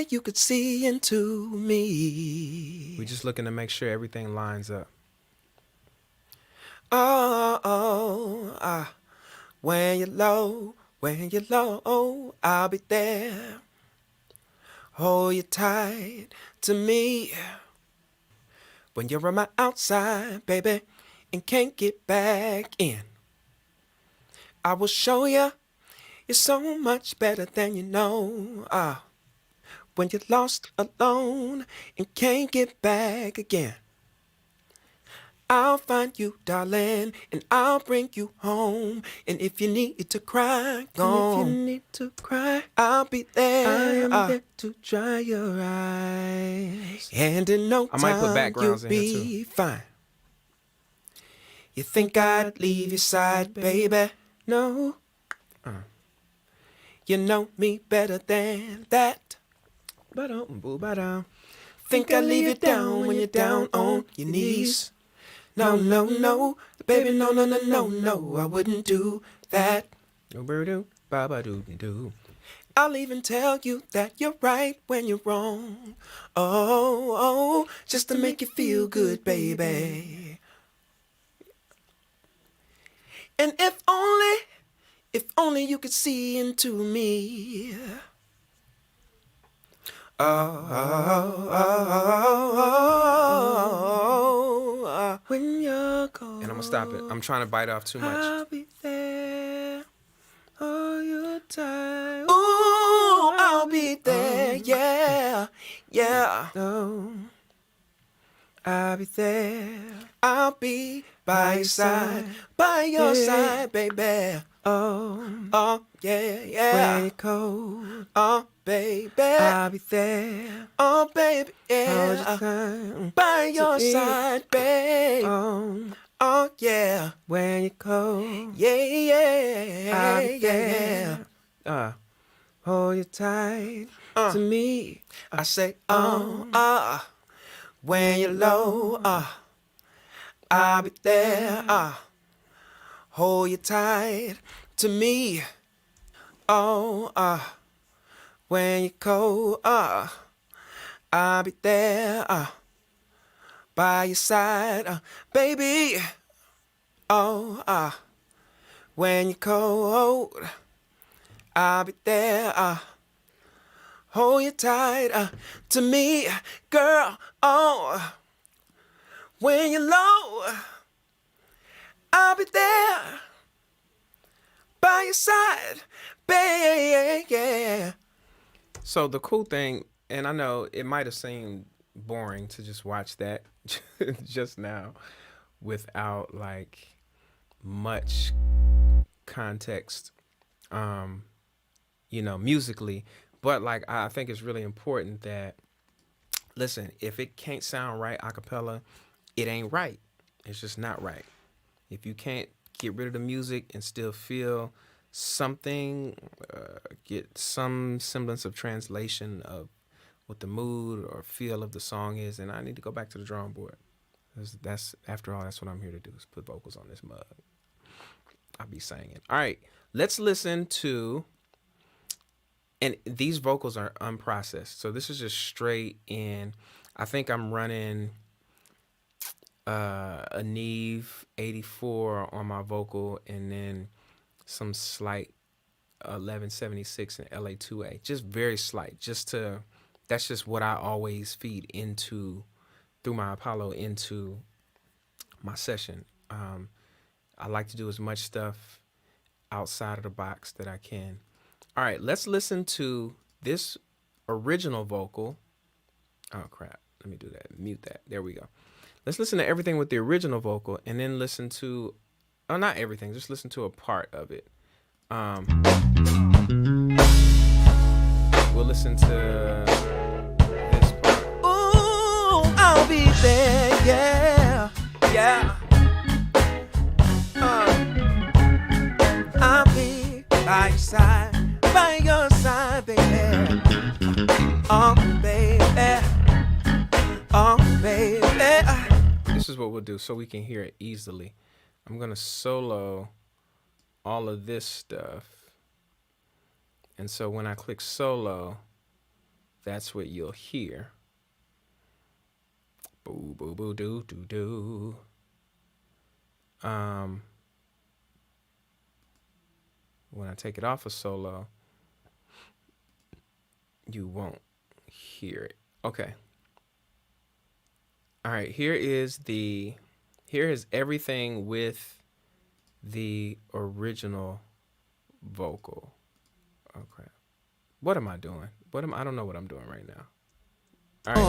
B: you could see into me.
A: We just looking to make sure everything lines up.
B: Oh, when you're low, I'll be there. Hold you tight to me. When you're on my outside, baby, and can't get back in, I will show you you're so much better than you know. When you're lost alone and can't get back again, I'll find you, darling, and I'll bring you home. And if you need to cry, go on. If you need to cry, I'll be there. I am there to dry your eyes. And in no
A: I might put
B: time,
A: backgrounds
B: you'll
A: in here,
B: be fine. You think I'd leave your side, baby? No. You know me better than that. Think I'd leave you down when you're down on your knees? No, baby, no, I wouldn't do that. I'll even tell you that you're right when you're wrong. Oh, just to make you feel good, baby. And if only you could see into me. When you're gone,
A: And I'm going to stop it. I'm trying to bite off too much.
B: I'll be there. Oh, you're tired. Ooh, I'll be there. Yeah. Oh, I'll be there. I'll be by your side, baby. Oh, yeah. When you're cold, oh, baby, I'll be there. Oh, baby, yeah. By your side, babe. Oh, yeah. When you're cold, yeah. I'll be there. Hold you tight to me. I say, when you're low, I'll be there. Hold you tight to me. When you're cold, I'll be there. By your side, baby. When you're cold, I'll be there. Hold you tight to me, girl. When you're low, I'll be there. your side, baby.
A: So the cool thing, and I know it might have seemed boring to just watch that just now without like much context, musically, but like I think it's really important that, listen, if it can't sound right a cappella, it ain't right. It's just not right. If you can't get rid of the music and still feel something, get some semblance of translation of what the mood or feel of the song is, then I need to go back to the drawing board. That's after all, that's what I'm here to do, is put vocals on this mug. I'll be singing. All right, let's listen to, and these vocals are unprocessed. So this is just straight in. I think I'm running a Neve 84 on my vocal, and then some slight 1176 and LA2A, just very slight, that's just what I always feed into through my Apollo into my session. I like to do as much stuff outside of the box that I can. All right, let's listen to this original vocal. Oh crap, let me do that, mute that, there we go. Let's listen to everything with the original vocal, and then listen to, not everything, just listen to a part of it. We'll listen to this part.
B: Ooh, I'll be there, yeah, yeah. I'll be by your side, baby. Oh, baby, oh, baby.
A: This is what we'll do so we can hear it easily. I'm gonna solo all of this stuff. And so when I click solo, that's what you'll hear. Boo, boo, boo, doo, doo, doo. When I take it off of solo, you won't hear it. Okay. All right, here is everything with the original vocal. Oh crap. What am I doing? I don't know what I'm doing right now. All right.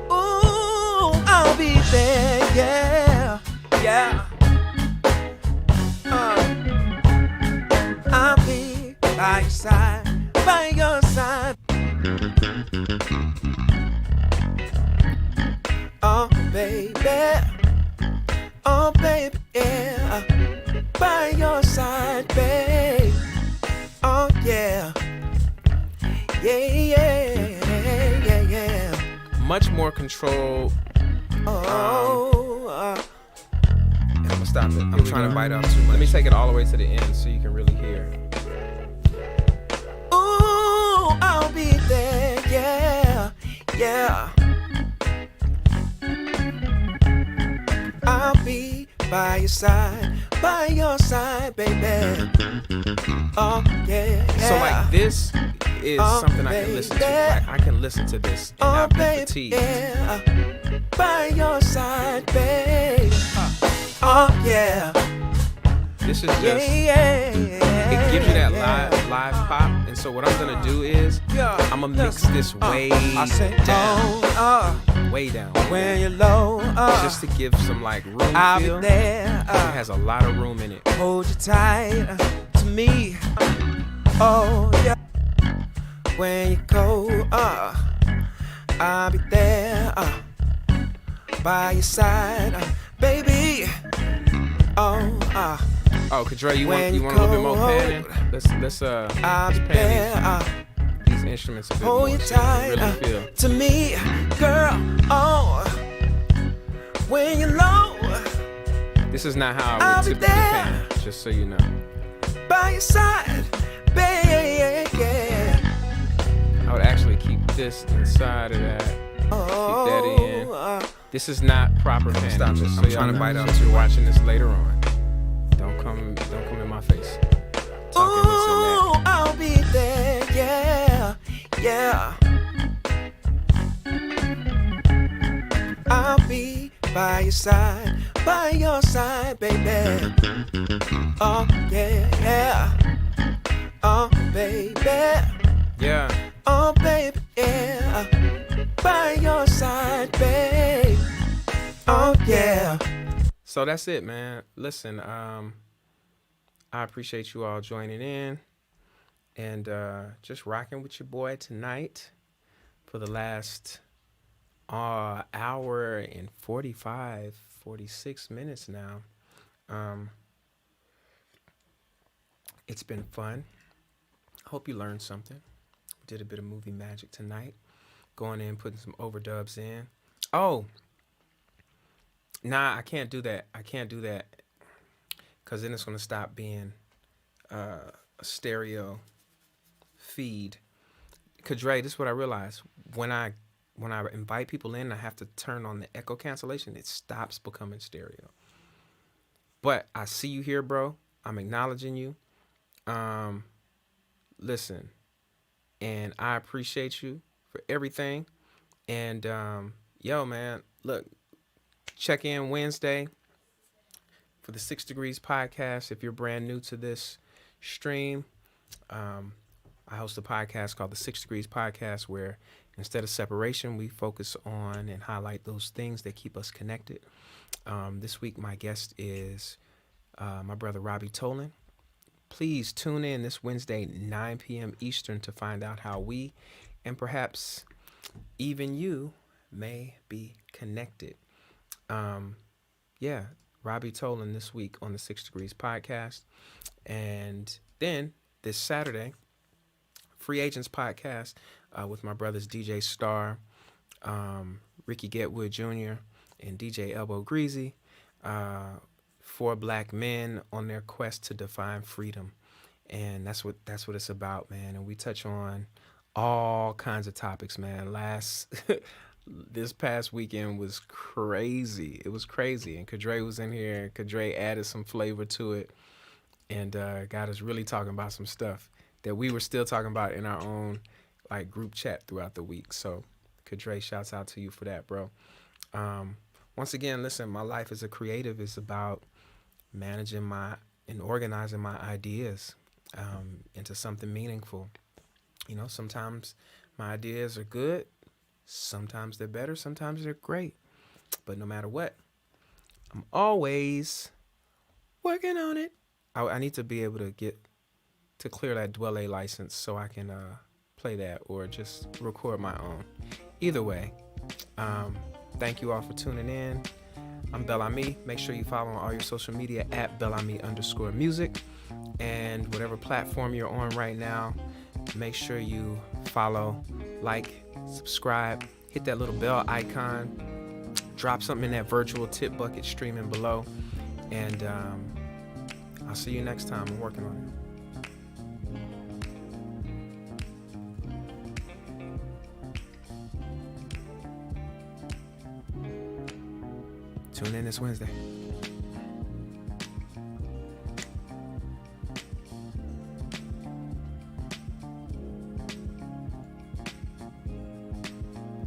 B: Ooh, I'll be there, yeah, yeah. I'll be by your side, by your side. Oh, baby, yeah, by your side, babe. Oh, yeah, yeah.
A: Much more control.
B: Oh,
A: And I'm gonna stop it. I'm trying to bite off too much. Let me take it all the way to the end so you can really hear.
B: ooh, I'll be there, yeah, yeah. I'll be by your side, baby. Oh, yeah.
A: So like this is something I can listen to. Like I can listen to this and not be fatigued.
B: Yeah. By your side, babe. Oh, yeah.
A: This is just, it gives you that live pop. And so what I'm gonna do is, I'm gonna mix this way down. Way down.
B: When you're low,
A: just to give some like room
B: I'll
A: feel.
B: be there.
A: It has a lot of room in it.
B: Hold you tight to me. Oh, yeah. When you go, I'll be there by your side, baby.
A: Oh, Kadre, you want a little bit more panning? Let's
B: I'll be there.
A: These instruments a bit
B: Hold
A: more
B: you
A: so you
B: tight
A: can really feel.
B: to me, girl. Oh, when you're low,
A: This is not how I
B: I'll
A: would
B: be
A: typically
B: there.
A: pan, just so you know.
B: by your side, baby.
A: I would actually keep this inside of that. Keep that in. This is not proper panning.
B: Stop it.
A: Just so
B: I'm
A: y'all
B: trying to
A: know,
B: bite off
A: since
B: too
A: you're
B: much.
A: watching this later on. Don't come in my face. Talking this
B: Ooh,
A: and that.
B: I'll be there, yeah. by your side, baby. Oh yeah, oh baby,
A: Yeah.
B: oh baby, yeah, by your side, babe. Oh yeah.
A: So that's it, man. Listen, I appreciate you all joining in and just rocking with your boy tonight for the last hour and 46 minutes now. It's been fun. Hope you learned something. We did a bit of movie magic tonight. Going in, putting some overdubs in. Oh, nah, I can't do that. Because then it's going to stop being a stereo feed. Kadre, this is what I realized. When I invite people in, I have to turn on the echo cancellation. It stops becoming stereo. But I see you here, bro. I'm acknowledging you. Listen, and I appreciate you for everything. And yo, man, look, check in Wednesday for the 6 Degrees podcast. If you're brand new to this stream, I host a podcast called the 6 Degrees Podcast, where instead of separation, we focus on and highlight those things that keep us connected. This week, my guest is my brother Robbie Tolan. Please tune in this Wednesday, 9 p.m. Eastern, to find out how we, and perhaps even you, may be connected. Yeah, Robbie Tolan this week on the 6 Degrees Podcast. And then this Saturday, Free Agents Podcast with my brothers DJ Star, Ricky Getwood Jr., and DJ Elbow Greasy. 4 black men on their quest to define freedom. And that's what it's about, man. And we touch on all kinds of topics, man. This past weekend was crazy. It was crazy. And Kadre was in here. Kadre added some flavor to it and got us really talking about some stuff that we were still talking about in our own like group chat throughout the week. So Kadre, shouts out to you for that, bro. Once again, listen, my life as a creative is about managing and organizing my ideas into something meaningful. You know, sometimes my ideas are good, sometimes they're better, sometimes they're great. But no matter what, I'm always working on it. I need to be able to clear that Dwelle license so I can play that or just record my own. Either way, thank you all for tuning in. I'm Bel-Ami. Make sure you follow on all your social media at Bel-Ami_music. And whatever platform you're on right now, make sure you follow, like, subscribe, hit that little bell icon, drop something in that virtual tip bucket streaming below. And I'll see you next time. I'm working on it. Tune in this Wednesday.